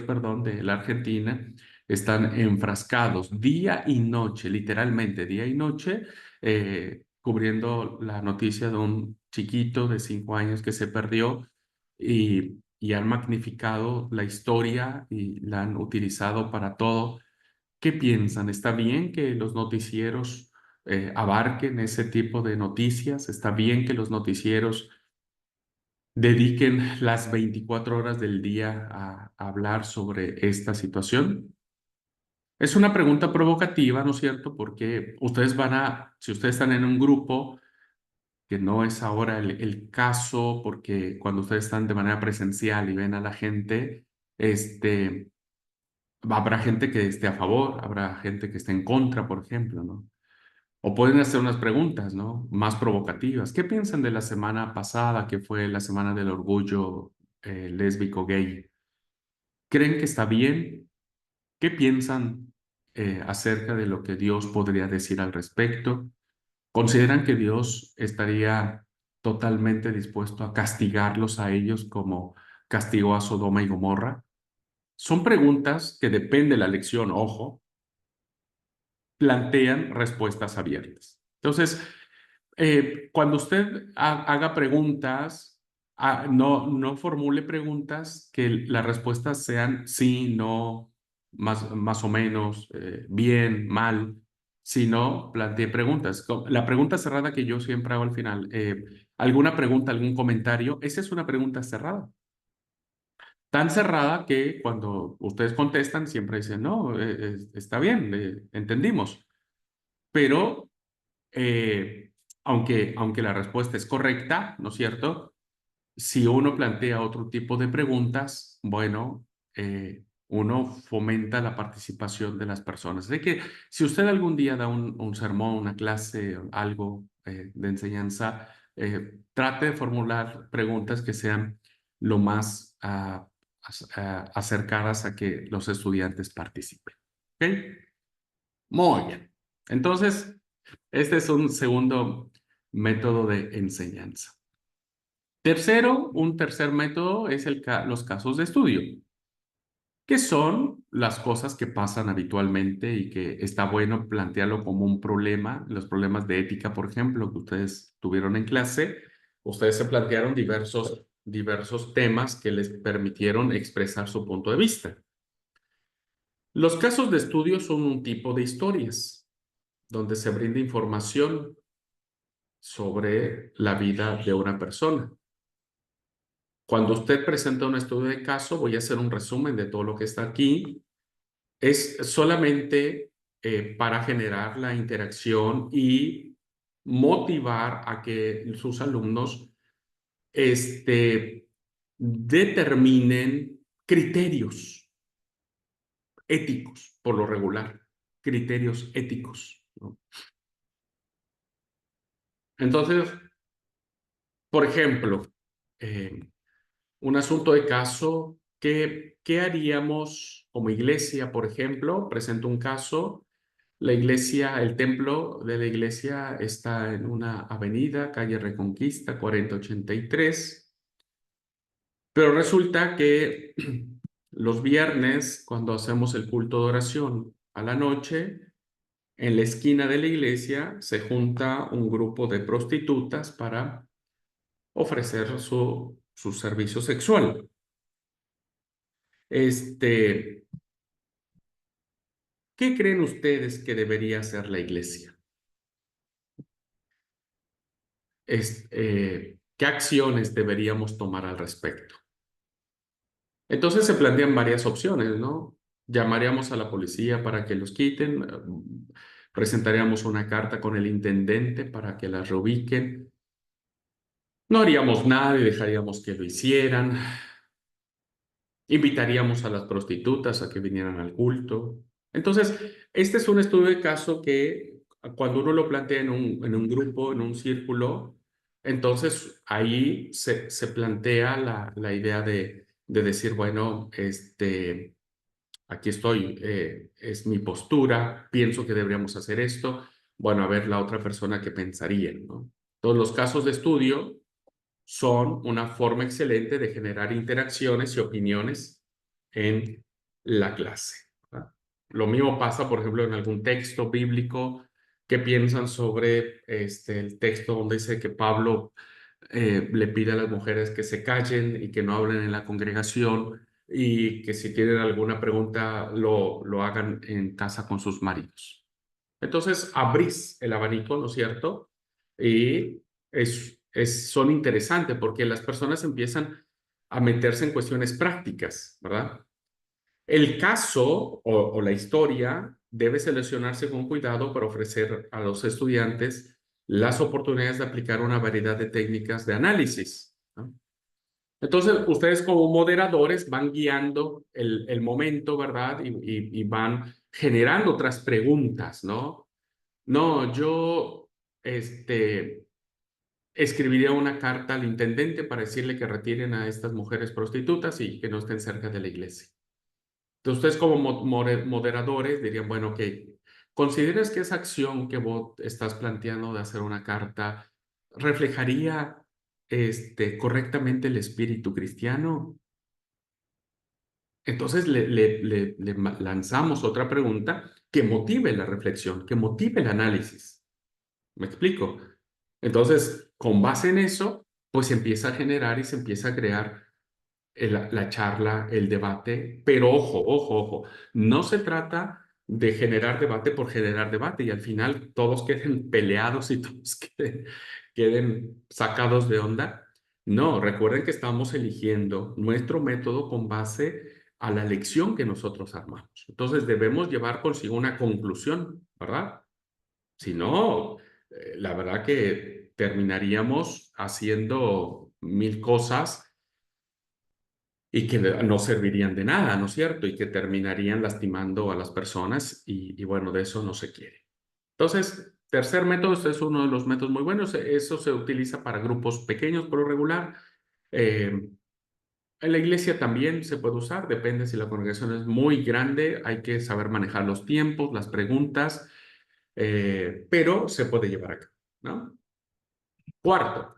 A: perdón, de la Argentina están enfrascados día y noche, literalmente día y noche, cubriendo la noticia de un chiquito de 5 años que se perdió y han magnificado la historia y la han utilizado para todo. ¿Qué piensan? ¿Está bien que los noticieros abarquen ese tipo de noticias? ¿Está bien que los noticieros dediquen las 24 horas del día a hablar sobre esta situación? Es una pregunta provocativa, ¿no es cierto? Porque si ustedes están en un grupo, que no es ahora el caso, porque cuando ustedes están de manera presencial y ven a la gente, habrá gente que esté a favor, habrá gente que esté en contra, por ejemplo, ¿no? O pueden hacer unas preguntas, ¿no? Más provocativas. ¿Qué piensan de la semana pasada, que fue la semana del orgullo lésbico gay? ¿Creen que está bien? ¿Qué piensan acerca de lo que Dios podría decir al respecto? ¿Consideran que Dios estaría totalmente dispuesto a castigarlos a ellos como castigó a Sodoma y Gomorra? Son preguntas que depende de la lección, ojo, plantean respuestas abiertas. Entonces, cuando usted haga preguntas, no formule preguntas que las respuestas sean sí, no, más o menos, bien, mal, sino plantee preguntas. La pregunta cerrada que yo siempre hago al final, ¿Alguna pregunta, algún comentario? Esa es una pregunta cerrada. Tan cerrada que cuando ustedes contestan siempre dicen, no, está bien, entendimos. Pero aunque la respuesta es correcta, ¿no es cierto? Si uno plantea otro tipo de preguntas, bueno, uno fomenta la participación de las personas. Así que si usted algún día da un sermón, una clase, algo de enseñanza, trate de formular preguntas que sean lo más acercadas a que los estudiantes participen. ¿Ok? Muy bien. Entonces, este es un segundo método de enseñanza. Tercero, un tercer método es los casos de estudio, que son las cosas que pasan habitualmente y que está bueno plantearlo como un problema. Los problemas de ética, por ejemplo, que ustedes tuvieron en clase, ustedes se plantearon diversos temas que les permitieron expresar su punto de vista. Los casos de estudio son un tipo de historias donde se brinda información sobre la vida de una persona. Cuando usted presenta un estudio de caso, voy a hacer un resumen de todo lo que está aquí. Es solamente para generar la interacción y motivar a que sus alumnos determinen criterios éticos, por lo regular, criterios éticos, ¿no? Entonces, por ejemplo, eh, un asunto de caso, ¿qué haríamos como iglesia, por ejemplo? Presento un caso. La iglesia, el templo de la iglesia está en una avenida, calle Reconquista, 4083. Pero resulta que los viernes, cuando hacemos el culto de oración a la noche, en la esquina de la iglesia se junta un grupo de prostitutas para ofrecer su servicio sexual. Este, ¿Qué creen ustedes que debería hacer la iglesia? ¿Qué acciones deberíamos tomar al respecto? Entonces se plantean varias opciones, ¿no? Llamaríamos a la policía para que los quiten, presentaríamos una carta con el intendente para que las reubiquen, no haríamos nada y dejaríamos que lo hicieran, invitaríamos a las prostitutas a que vinieran al culto. Entonces, este es un estudio de caso que cuando uno lo plantea en un grupo, en un círculo, entonces ahí se plantea la idea de decir, bueno, aquí estoy, es mi postura, pienso que deberíamos hacer esto. Bueno, a ver la otra persona qué pensaría, ¿no? Todos los casos de estudio son una forma excelente de generar interacciones y opiniones en la clase, ¿verdad? Lo mismo pasa, por ejemplo, en algún texto bíblico. ¿Qué piensan sobre el texto donde dice que Pablo le pide a las mujeres que se callen y que no hablen en la congregación y que si tienen alguna pregunta lo hagan en casa con sus maridos? Entonces, abrís el abanico, ¿no es cierto? Y son interesantes porque las personas empiezan a meterse en cuestiones prácticas, ¿verdad? El caso o la historia debe seleccionarse con cuidado para ofrecer a los estudiantes las oportunidades de aplicar una variedad de técnicas de análisis, ¿no? Entonces, ustedes como moderadores van guiando el momento, ¿verdad? Y van generando otras preguntas, ¿no? No, yo escribiría una carta al intendente para decirle que retiren a estas mujeres prostitutas y que no estén cerca de la iglesia. Entonces, ustedes como moderadores dirían, bueno, ok, ¿consideras que esa acción que vos estás planteando de hacer una carta reflejaría correctamente el espíritu cristiano? Entonces lanzamos otra pregunta que motive la reflexión, que motive el análisis. ¿Me explico? Entonces, con base en eso, pues se empieza a generar y se empieza a crear la charla, el debate, pero ojo, ojo, ojo, no se trata de generar debate por generar debate y al final todos queden peleados y todos queden sacados de onda. No, recuerden que estamos eligiendo nuestro método con base a la lección que nosotros armamos. Entonces debemos llevar consigo una conclusión, ¿verdad? Si no, la verdad que terminaríamos haciendo mil cosas y que no servirían de nada, ¿no es cierto? Y que terminarían lastimando a las personas y bueno, de eso no se quiere. Entonces, tercer método, este es uno de los métodos muy buenos, eso se utiliza para grupos pequeños por lo regular. En la iglesia también se puede usar, depende si la congregación es muy grande, hay que saber manejar los tiempos, las preguntas, pero se puede llevar a cabo, ¿no? Cuarto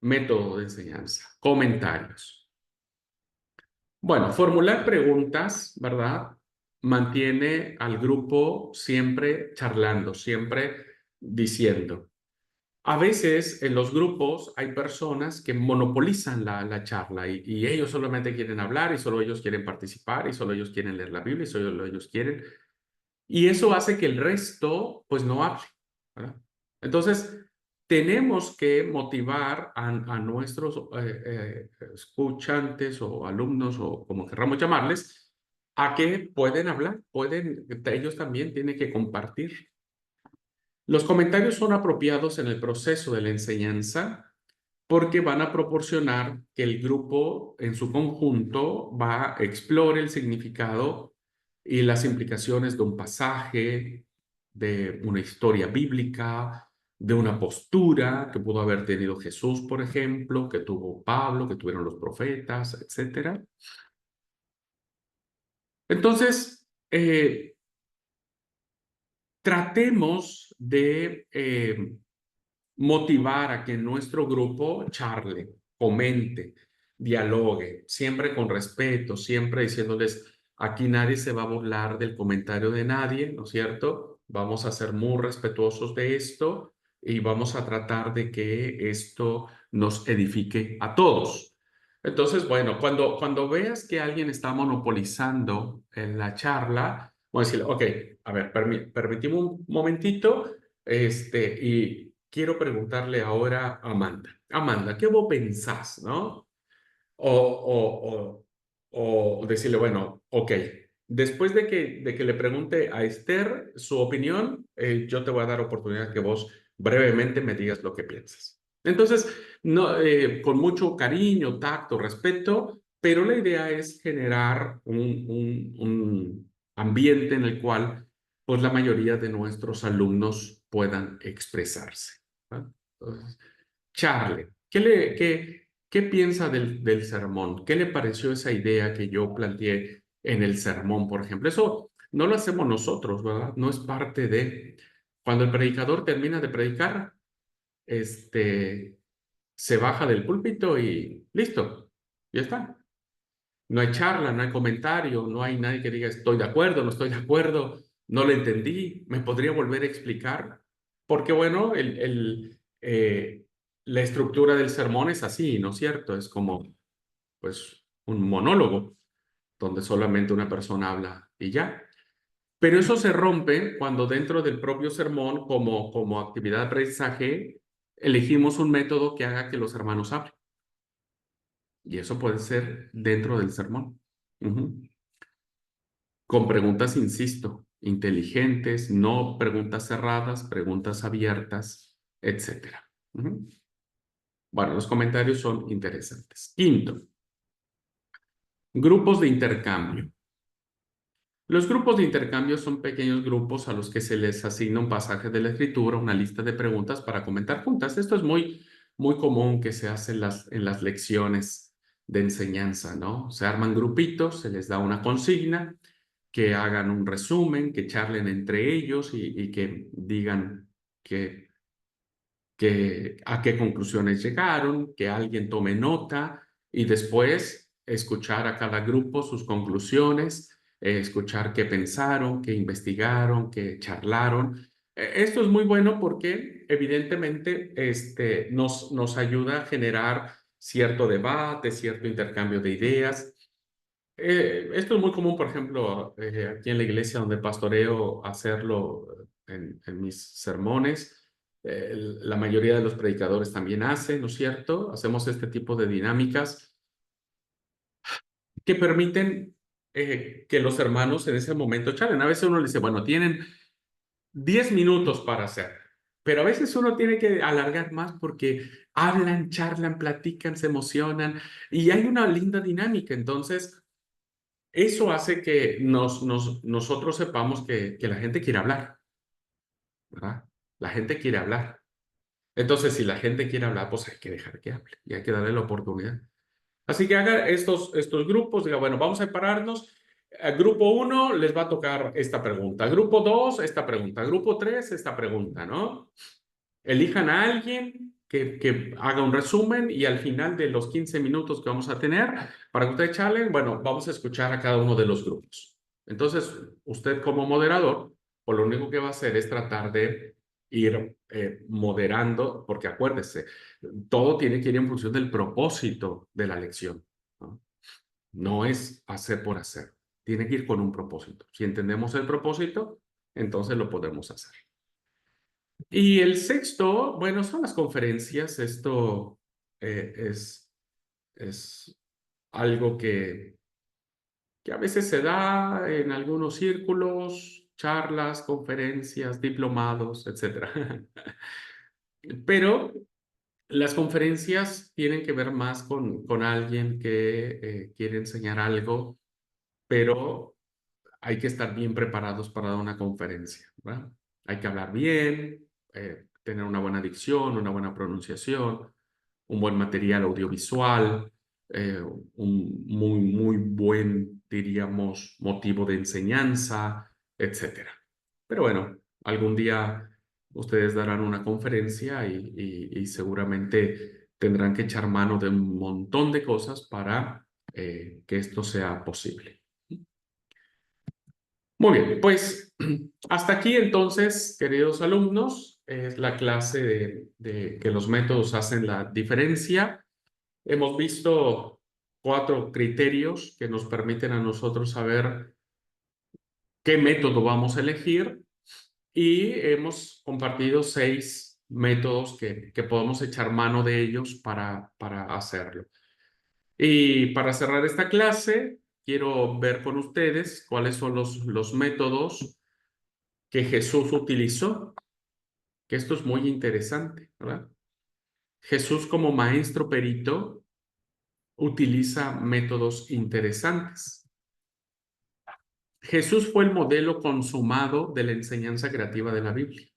A: método de enseñanza, comentarios. Bueno, formular preguntas, ¿verdad? Mantiene al grupo siempre charlando, siempre diciendo. A veces en los grupos hay personas que monopolizan la charla y ellos solamente quieren hablar y solo ellos quieren participar y solo ellos quieren leer la Biblia y solo ellos quieren. Y eso hace que el resto pues no hable, ¿verdad? Entonces, tenemos que motivar a nuestros escuchantes o alumnos o como querramos llamarles, a que pueden hablar, ellos también tienen que compartir. Los comentarios son apropiados en el proceso de la enseñanza porque van a proporcionar que el grupo en su conjunto explore el significado y las implicaciones de un pasaje, de una historia bíblica, de una postura que pudo haber tenido Jesús, por ejemplo, que tuvo Pablo, que tuvieron los profetas, etcétera. Entonces, tratemos de motivar a que nuestro grupo charle, comente, dialogue, siempre con respeto, siempre diciéndoles, aquí nadie se va a burlar del comentario de nadie, ¿no es cierto? Vamos a ser muy respetuosos de esto y vamos a tratar de que esto nos edifique a todos. Entonces, bueno, cuando veas que alguien está monopolizando en la charla, voy a decirle, ok, a ver, permíteme un momentito, y quiero preguntarle ahora a Amanda. Amanda, ¿qué vos pensás, no? O decirle, bueno, ok, después de que le pregunte a Esther su opinión, yo te voy a dar oportunidad que vos brevemente me digas lo que piensas. Entonces, no, con mucho cariño, tacto, respeto, pero la idea es generar un ambiente en el cual pues la mayoría de nuestros alumnos puedan expresarse, ¿no? Entonces, Charlie, ¿qué piensa del sermón? ¿Qué le pareció esa idea que yo planteé en el sermón, por ejemplo? Eso no lo hacemos nosotros, ¿verdad? No es parte de... Cuando el predicador termina de predicar, se baja del púlpito y listo, ya está. No hay charla, no hay comentario, no hay nadie que diga estoy de acuerdo, no estoy de acuerdo, no lo entendí, me podría volver a explicar. Porque bueno, la estructura del sermón es así, ¿no es cierto? Es como pues un monólogo donde solamente una persona habla y ya. Pero eso se rompe cuando dentro del propio sermón, como actividad de aprendizaje, elegimos un método que haga que los hermanos hablen. Y eso puede ser dentro del sermón. Ujú. Con preguntas, insisto, inteligentes, no preguntas cerradas, preguntas abiertas, etcétera. Ujú. Bueno, los comentarios son interesantes. Quinto, grupos de intercambio. Los grupos de intercambio son pequeños grupos a los que se les asigna un pasaje de la escritura, una lista de preguntas para comentar juntas. Esto es muy común que se hace en las lecciones de enseñanza, ¿no? Se arman grupitos, se les da una consigna, que hagan un resumen, que charlen entre ellos y que digan a qué conclusiones llegaron, que alguien tome nota y después escuchar a cada grupo sus conclusiones, escuchar qué pensaron, qué investigaron, qué charlaron. Esto es muy bueno porque evidentemente nos ayuda a generar cierto debate, cierto intercambio de ideas Esto es muy común, por ejemplo, aquí en la iglesia donde pastoreo, hacerlo en mis sermones. La mayoría de los predicadores también hacen, ¿no es cierto? Hacemos este tipo de dinámicas que permiten que los hermanos en ese momento charlen. A veces uno le dice, bueno, tienen 10 minutos para hacer, pero a veces uno tiene que alargar más porque hablan, charlan, platican, se emocionan y hay una linda dinámica. Entonces, eso hace que nosotros sepamos que la gente quiere hablar, ¿verdad? La gente quiere hablar. Entonces, si la gente quiere hablar, pues hay que dejar que hable y hay que darle la oportunidad. Así que haga estos grupos, diga, bueno, vamos a separarnos. Grupo uno les va a tocar esta pregunta. Grupo 2 esta pregunta. Grupo 3 esta pregunta, ¿no? Elijan a alguien que haga un resumen y al final de los 15 minutos que vamos a tener, para que ustedes charlen, bueno, vamos a escuchar a cada uno de los grupos. Entonces, usted como moderador, pues lo único que va a hacer es tratar de ir moderando, porque acuérdese, todo tiene que ir en función del propósito de la lección, ¿no? No es hacer por hacer, tiene que ir con un propósito. Si entendemos el propósito, entonces lo podemos hacer. Y el sexto, bueno, son las conferencias. Esto es algo que a veces se da en algunos círculos, charlas, conferencias, diplomados, etcétera. Pero las conferencias tienen que ver más con alguien que quiere enseñar algo, pero hay que estar bien preparados para dar una conferencia, ¿verdad? Hay que hablar bien, tener una buena dicción, una buena pronunciación, un buen material audiovisual, un muy buen, diríamos, motivo de enseñanza, etcétera. Pero bueno, algún día ustedes darán una conferencia y seguramente tendrán que echar mano de un montón de cosas para que esto sea posible. Muy bien, pues hasta aquí entonces, queridos alumnos, es la clase de que los métodos hacen la diferencia. Hemos visto 4 criterios que nos permiten a nosotros saber qué método vamos a elegir y hemos compartido 6 métodos que podemos echar mano de ellos para hacerlo. Y para cerrar esta clase, quiero ver con ustedes cuáles son los métodos que Jesús utilizó, que esto es muy interesante, ¿verdad? Jesús como maestro perito utiliza métodos interesantes. Jesús fue el modelo consumado de la enseñanza creativa de la Biblia.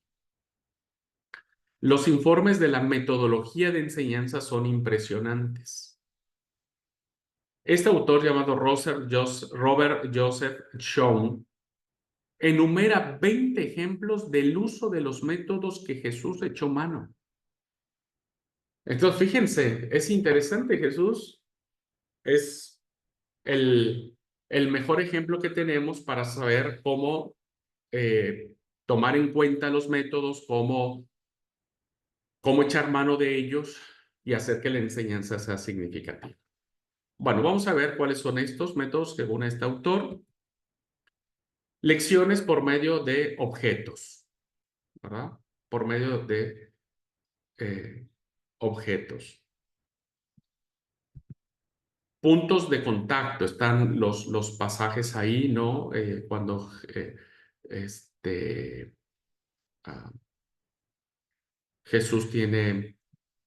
A: Los informes de la metodología de enseñanza son impresionantes. Este autor llamado Robert Joseph Schoen enumera 20 ejemplos del uso de los métodos que Jesús echó mano. Entonces, fíjense, es interesante. Jesús es el mejor ejemplo que tenemos para saber cómo tomar en cuenta los métodos, cómo echar mano de ellos y hacer que la enseñanza sea significativa. Bueno, vamos a ver cuáles son estos métodos según este autor. Lecciones por medio de objetos, ¿verdad? Por medio de objetos. Puntos de contacto, están los pasajes ahí, ¿no? Cuando este, ah, Jesús tiene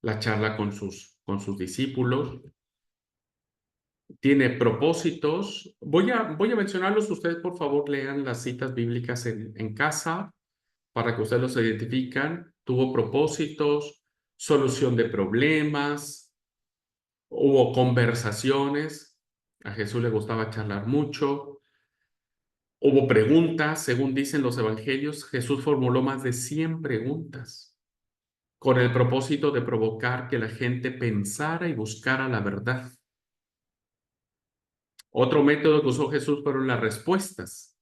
A: la charla con sus discípulos, tiene propósitos. Voy a mencionarlos, ustedes por favor lean las citas bíblicas en casa para que ustedes los identifican. Tuvo propósitos, solución de problemas, hubo conversaciones, a Jesús le gustaba charlar mucho. Hubo preguntas, según dicen los evangelios, Jesús formuló más de 100 preguntas con el propósito de provocar que la gente pensara y buscara la verdad. Otro método que usó Jesús fueron las respuestas.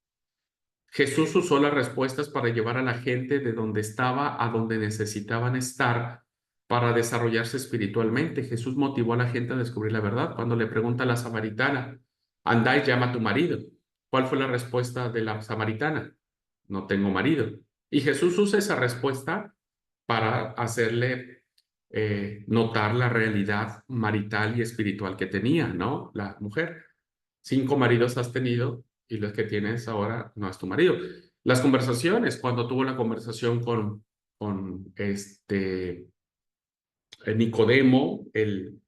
A: Jesús usó las respuestas para llevar a la gente de donde estaba a donde necesitaban estar para desarrollarse espiritualmente. Jesús motivó a la gente a descubrir la verdad. Cuando le pregunta a la samaritana, anda y llama a tu marido. ¿Cuál fue la respuesta de la samaritana? No tengo marido. Y Jesús usa esa respuesta para hacerle notar la realidad marital y espiritual que tenía, ¿no? La mujer. 5 maridos has tenido y los que tienes ahora no es tu marido. Las conversaciones, cuando tuvo la conversación con Nicodemo, el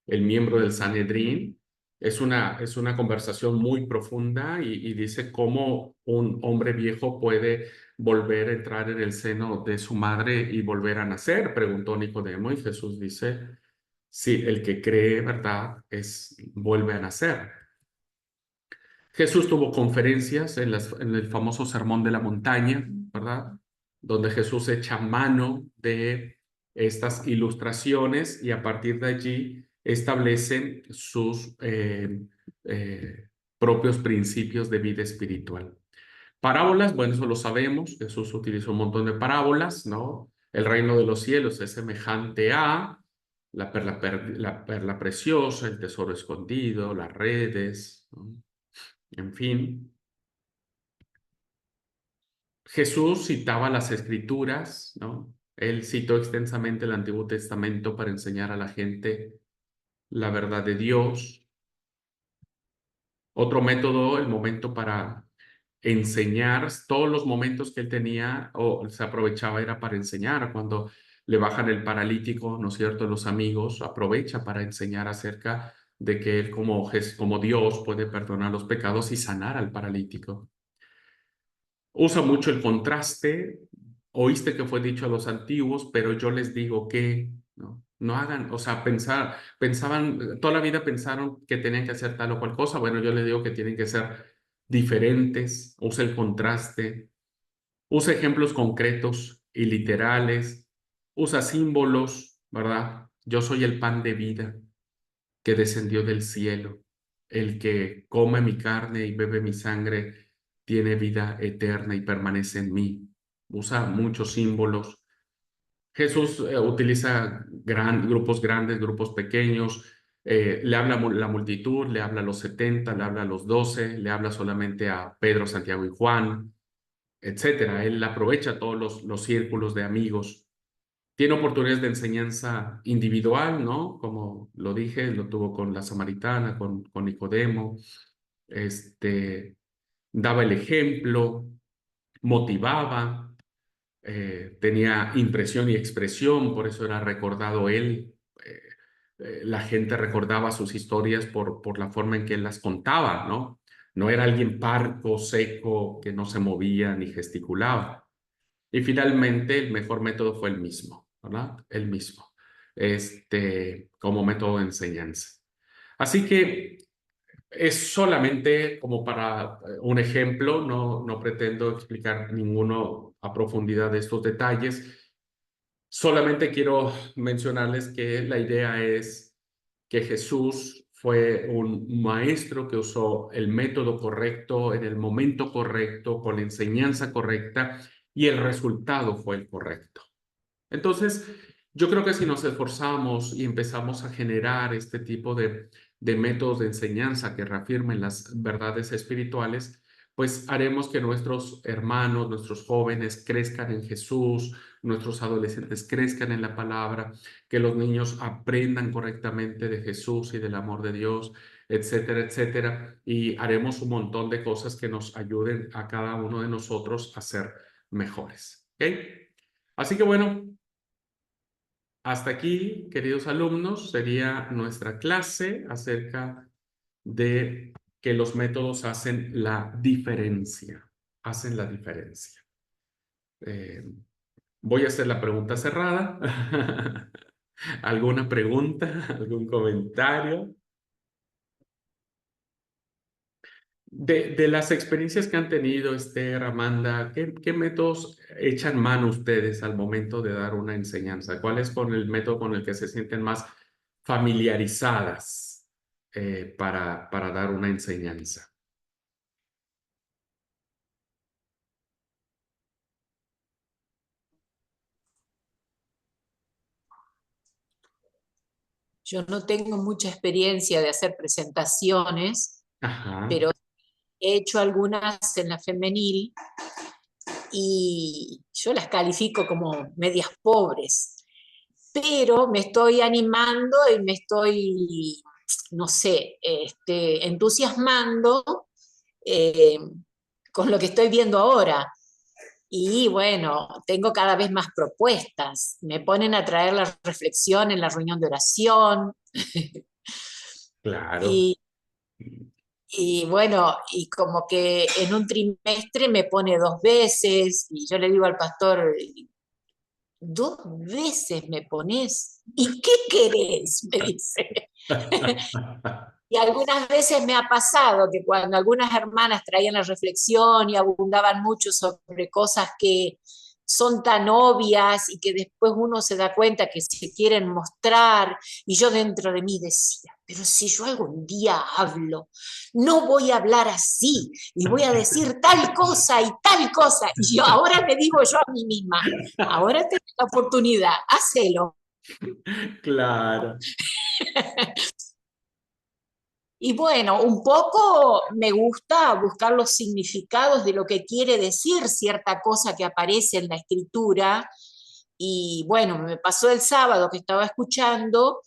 A: miembro del Sanedrín, es una conversación muy profunda y dice cómo un hombre viejo puede volver a entrar en el seno de su madre y volver a nacer, preguntó Nicodemo, y Jesús dice, sí, el que cree, ¿verdad? Vuelve a nacer. Jesús tuvo conferencias en el famoso Sermón de la Montaña, ¿verdad? Donde Jesús echa mano de estas ilustraciones y a partir de allí establecen sus propios principios de vida espiritual. Parábolas, bueno, eso lo sabemos, Jesús utilizó un montón de parábolas, ¿no? El reino de los cielos es semejante a la perla preciosa, el tesoro escondido, las redes, ¿no? En fin, Jesús citaba las escrituras, ¿no? Él citó extensamente el Antiguo Testamento para enseñar a la gente la verdad de Dios. Otro método, el momento para enseñar, todos los momentos que él tenía o se aprovechaba era para enseñar. Cuando le bajan el paralítico, ¿no es cierto? Los amigos aprovecha para enseñar acerca de que él como Dios puede perdonar los pecados y sanar al paralítico. Usa mucho el contraste. Oíste que fue dicho a los antiguos, pero yo les digo que no hagan, o sea, pensaban, toda la vida pensaron que tenían que hacer tal o cual cosa. Bueno, yo les digo que tienen que ser diferentes. Usa el contraste, usa ejemplos concretos y literales, usa símbolos, ¿verdad? Yo soy el pan de vida que descendió del cielo. El que come mi carne y bebe mi sangre tiene vida eterna y permanece en mí. Usa muchos símbolos. Jesús utiliza grupos grandes, grupos pequeños, le habla a la multitud, le habla a los 70, le habla a los 12, le habla solamente a Pedro, Santiago y Juan, etcétera. Él aprovecha todos los círculos de amigos. Tiene oportunidades de enseñanza individual, ¿no? Como lo dije, lo tuvo con la samaritana, con Nicodemo, este, daba el ejemplo, motivaba, tenía impresión y expresión, por eso era recordado él. Eh, la gente recordaba sus historias por la forma en que él las contaba, ¿no? No era alguien parco, seco, que no se movía ni gesticulaba. Y finalmente el mejor método fue el mismo, ¿verdad? El mismo, como método de enseñanza. Así que es solamente como para un ejemplo, no pretendo explicar ninguno a profundidad de estos detalles. Solamente quiero mencionarles que la idea es que Jesús fue un maestro que usó el método correcto, en el momento correcto, con la enseñanza correcta, y el resultado fue el correcto. Entonces, yo creo que si nos esforzamos y empezamos a generar este tipo de métodos de enseñanza que reafirmen las verdades espirituales, pues haremos que nuestros hermanos, nuestros jóvenes crezcan en Jesús, nuestros adolescentes crezcan en la palabra, que los niños aprendan correctamente de Jesús y del amor de Dios, etcétera, etcétera. Y haremos un montón de cosas que nos ayuden a cada uno de nosotros a ser mejores. ¿Ok? Así que bueno, hasta aquí, queridos alumnos, sería nuestra clase acerca de que los métodos hacen la diferencia, hacen la diferencia. Eh, Voy a hacer la pregunta cerrada. ¿Alguna pregunta? ¿Algún comentario? De las experiencias que han tenido, Esther, Amanda, ¿qué métodos echan mano ustedes al momento de dar una enseñanza? ¿Cuál es con el método con el que se sienten más familiarizadas para dar una enseñanza?
B: Yo no tengo mucha experiencia de hacer presentaciones,
A: Ajá,
B: pero he hecho algunas en la femenil y yo las califico como medias pobres, pero me estoy animando y me estoy, no sé, entusiasmando eh, con lo que estoy viendo ahora. Y bueno, tengo cada vez más propuestas. Me ponen a traer la reflexión en la reunión de oración.
A: claro.
B: Y, y bueno, y como que en un trimestre me pone 2 veces y yo le digo al pastor, 2 veces me pones. ¿Y qué querés? Me dice. Y algunas veces me ha pasado que cuando algunas hermanas traían la reflexión y abundaban mucho sobre cosas que son tan obvias y que después uno se da cuenta que se quieren mostrar, y yo dentro de mí decía, pero si yo algún día hablo, no voy a hablar así y voy a decir tal cosa y tal cosa. Y yo ahora me digo yo a mí misma, ahora tengo la oportunidad, hacelo.
A: Claro.
B: Y bueno, un poco me gusta buscar los significados de lo que quiere decir cierta cosa que aparece en la escritura. Y bueno, me pasó el sábado que estaba escuchando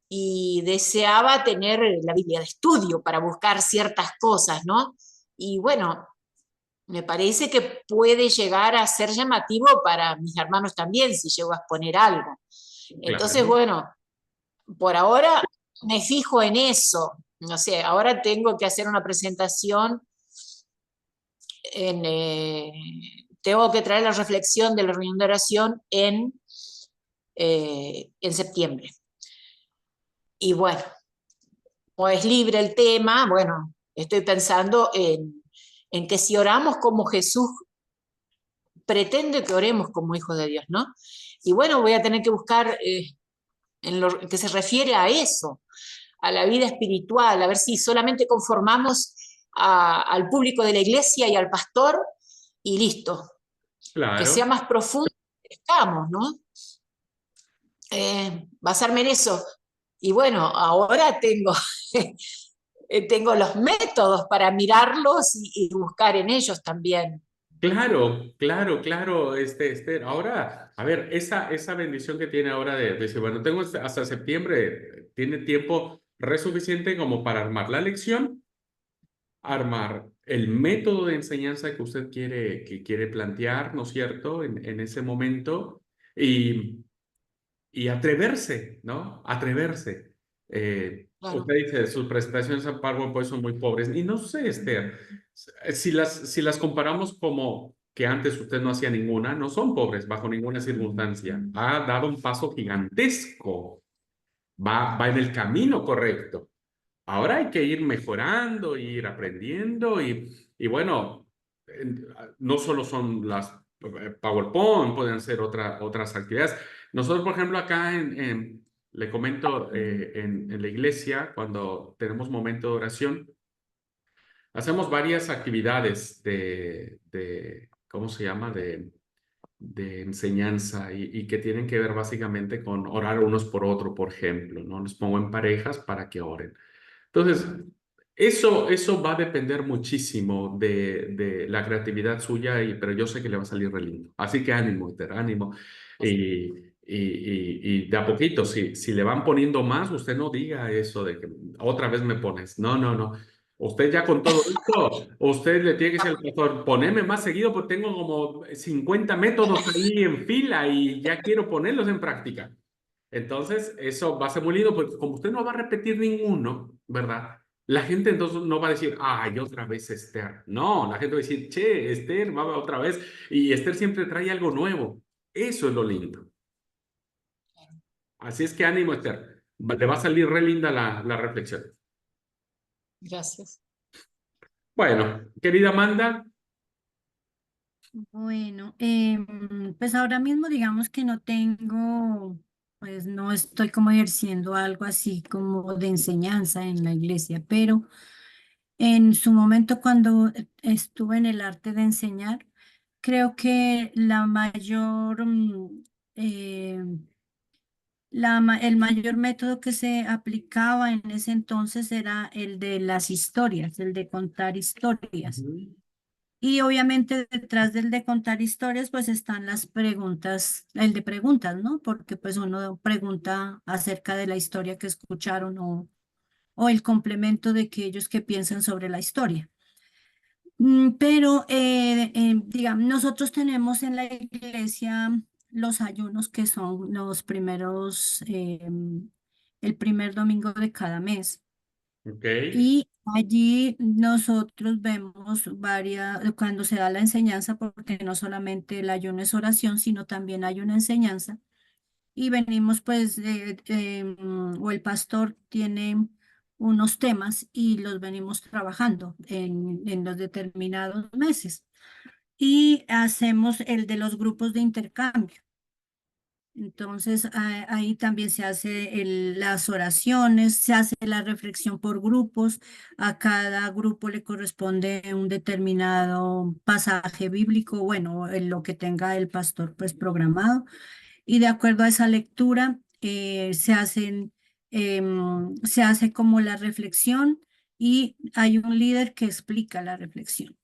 B: y deseaba tener la Biblia de estudio para buscar ciertas cosas, ¿no? Y bueno, me parece que puede llegar a ser llamativo para mis hermanos también si llego a exponer algo. Entonces,
A: Claro.
B: bueno, por ahora me fijo en eso. No sé, ahora tengo que hacer una presentación tengo que traer la reflexión de la reunión de oración en septiembre. Y bueno, o es libre el tema, bueno, estoy pensando en que si oramos como Jesús pretende que oremos como hijos de Dios, ¿no? Y bueno, voy a tener que buscar en lo que se refiere a eso, a la vida espiritual, a ver si solamente conformamos al público de la iglesia y al pastor y listo. Que sea
A: Claro.
B: más profundo, estamos, ¿no? Basarme en eso. Y bueno, ahora tengo, tengo los métodos para mirarlos y buscar en ellos también.
A: Claro, claro, claro, ahora, a ver, esa bendición que tiene ahora de decir, bueno, tengo hasta septiembre, tiene tiempo re suficiente como para armar la lección, armar el método de enseñanza que usted que quiere plantear, ¿no es cierto?, en ese momento, y, y atreverse, ¿no? Atreverse.
B: Claro,
A: Usted dice, sus presentaciones en PowerPoint son muy pobres. Y no sé, Esther, si las comparamos como que antes usted no hacía ninguna, no son pobres bajo ninguna circunstancia. Ha dado un paso gigantesco. Va en el camino correcto. Ahora hay que ir mejorando, ir aprendiendo y bueno, no solo son las PowerPoint, pueden ser otras actividades. Nosotros, por ejemplo, acá le comento, en la iglesia, cuando tenemos momento de oración, hacemos varias actividades ¿cómo se llama? De enseñanza y que tienen que ver básicamente con orar unos por otro, por ejemplo, ¿no? Los pongo en parejas para que oren. Entonces, eso va a depender muchísimo de la creatividad suya, pero yo sé que le va a salir re lindo. Así que ánimo, Esther, ánimo. Y de a poquito, si le van poniendo más, usted no diga eso de que otra vez me pones. No, no, no. Usted ya con todo esto, usted le tiene que decir al pastor, poneme más seguido porque tengo como 50 métodos ahí en fila y ya quiero ponerlos en práctica. Entonces, eso va a ser muy lindo porque como usted no va a repetir ninguno, ¿verdad? La gente entonces no va a decir, ay, otra vez Esther. No, la gente va a decir, che, Esther, va otra vez. Y Esther siempre trae algo nuevo. Eso es lo lindo. Así es que ánimo, Esther. Le va a salir re linda la reflexión.
B: gracias.
A: Bueno, querida Amanda,
C: Bueno, pues ahora mismo digamos que no tengo, pues no estoy como ejerciendo algo así como de enseñanza en la iglesia, pero en su momento cuando estuve en el arte de enseñar, creo que la mayor el mayor método que se aplicaba en ese entonces era el de las historias, el de contar historias.
A: Ujú.
C: Y obviamente detrás del de contar historias, pues están las preguntas, el de preguntas, ¿no? Porque pues uno pregunta acerca de la historia que escucharon o el complemento de aquellos que piensan sobre la historia. Pero, digamos, nosotros tenemos en la iglesia los ayunos que son los primeros, el primer domingo de cada mes.
A: Ok.
C: Y allí nosotros vemos varias, cuando se da la enseñanza, porque no solamente el ayuno es oración, sino también hay una enseñanza. Y venimos pues, o el pastor tiene unos temas y los venimos trabajando en los determinados meses. Y hacemos el de los grupos de intercambio. Entonces, ahí también se hace las oraciones, se hace la reflexión por grupos. A cada grupo le corresponde un determinado pasaje bíblico, bueno, en lo que tenga el pastor pues programado. Y de acuerdo a esa lectura, se hace como la reflexión y hay un líder que explica la reflexión.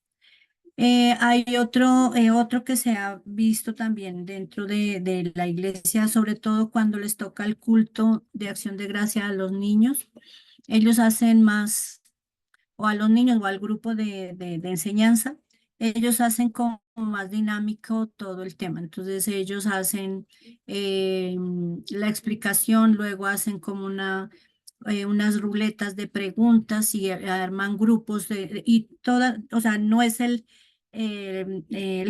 C: Hay otro que se ha visto también dentro de la iglesia, sobre todo cuando les toca el culto de acción de gracia a los niños. Ellos hacen más, o a los niños o al grupo de enseñanza, ellos hacen como más dinámico todo el tema. Entonces ellos hacen la explicación, luego hacen como unas ruletas de preguntas y arman grupos y toda, o sea, no es el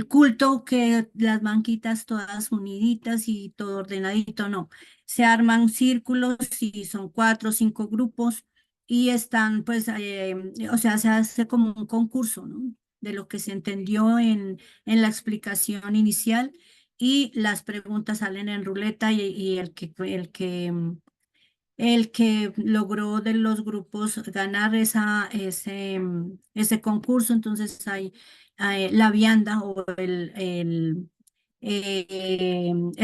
C: culto que las banquitas todas uniditas y todo ordenadito, no. Se arman círculos y son 4 o 5 grupos y están, pues, o sea, se hace como un concurso, ¿no? De lo que se entendió en la explicación inicial y las preguntas salen en ruleta y el que logró de los grupos ganar ese concurso, entonces hay la vianda o el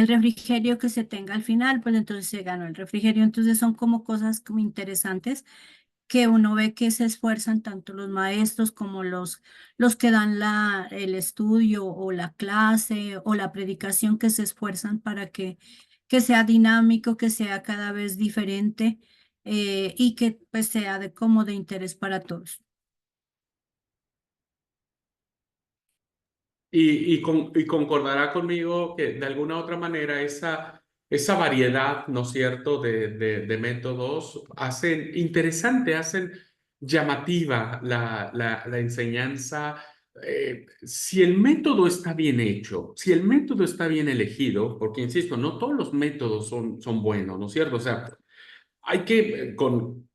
C: refrigerio que se tenga al final, pues entonces se ganó el refrigerio. Entonces son como cosas como interesantes que uno ve que se esfuerzan tanto los maestros como los que dan el estudio o la clase o la predicación, que se esfuerzan para que sea dinámico, que sea cada vez diferente, y que pues sea como de interés para todos.
A: Y concordará conmigo que de alguna otra manera esa variedad, ¿no es cierto?, de métodos hacen interesante, hacen llamativa la enseñanza. Si el método está bien hecho, si el método está bien elegido, porque insisto, no todos los métodos son buenos, ¿no es cierto? O sea, hay que, con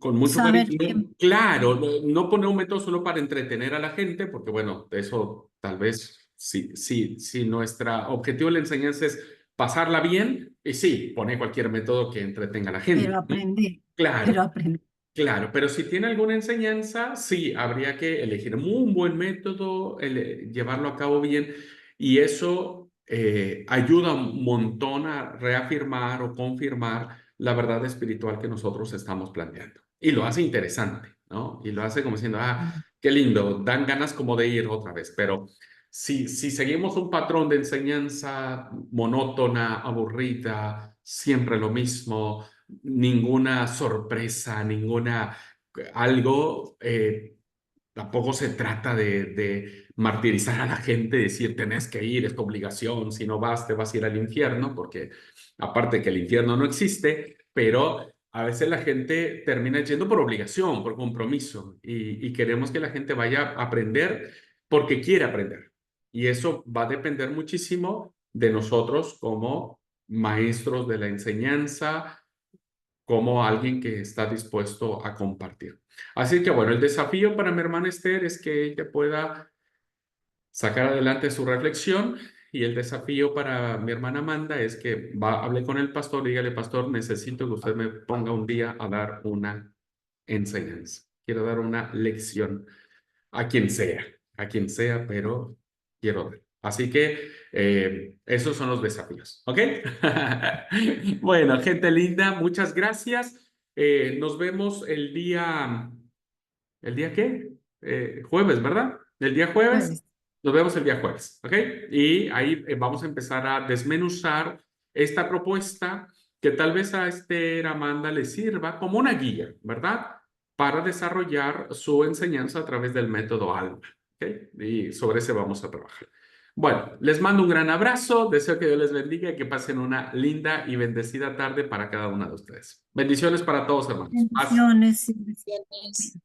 A: mucho
C: Saber
A: cariño,
C: que
A: claro, no poner un método solo para entretener a la gente, porque bueno, eso tal vez, si nuestro objetivo de la enseñanza es pasarla bien, y sí, pone cualquier método que entretenga a la
C: pero
A: gente, ¿no?
C: aprender, pero
A: Claro,
C: aprender.
A: claro, pero si tiene alguna enseñanza, sí, habría que elegir un buen método, llevarlo a cabo bien, y eso ayuda un montón a reafirmar o confirmar la verdad espiritual que nosotros estamos planteando. Y lo hace interesante, ¿no? Y lo hace como diciendo, qué lindo, dan ganas como de ir otra vez, pero si seguimos un patrón de enseñanza monótona, aburrida, siempre lo mismo, ninguna sorpresa, ninguna algo, tampoco se trata de martirizar a la gente, decir tenés que ir, es tu obligación, si no vas te vas a ir al infierno, porque aparte que el infierno no existe, pero a veces la gente termina yendo por obligación, por compromiso, y queremos que la gente vaya a aprender porque quiere aprender. Y eso va a depender muchísimo de nosotros como maestros de la enseñanza, como alguien que está dispuesto a compartir. Así que bueno, el desafío para mi hermana Esther es que ella pueda sacar adelante su reflexión, y el desafío para mi hermana Amanda es que hable con el pastor, dígale, pastor, necesito que usted me ponga un día a dar una enseñanza. Quiero dar una lección a quien sea, pero quiero dar. Así que esos son los desafíos, ¿ok? Bueno, gente linda, muchas gracias. Nos vemos ¿el día qué? Jueves, ¿verdad? El día jueves.
C: Pues,
A: Nos vemos el día jueves, ¿ok? Y ahí vamos a empezar a desmenuzar esta propuesta que tal vez a Amanda le sirva como una guía, ¿verdad? Para desarrollar su enseñanza a través del método ALMA, ¿ok? Y sobre ese vamos a trabajar. Bueno, les mando un gran abrazo, deseo que Dios les bendiga y que pasen una linda y bendecida tarde para cada una de ustedes. Bendiciones para todos, hermanos. Paz.
C: bendiciones.
B: Tienes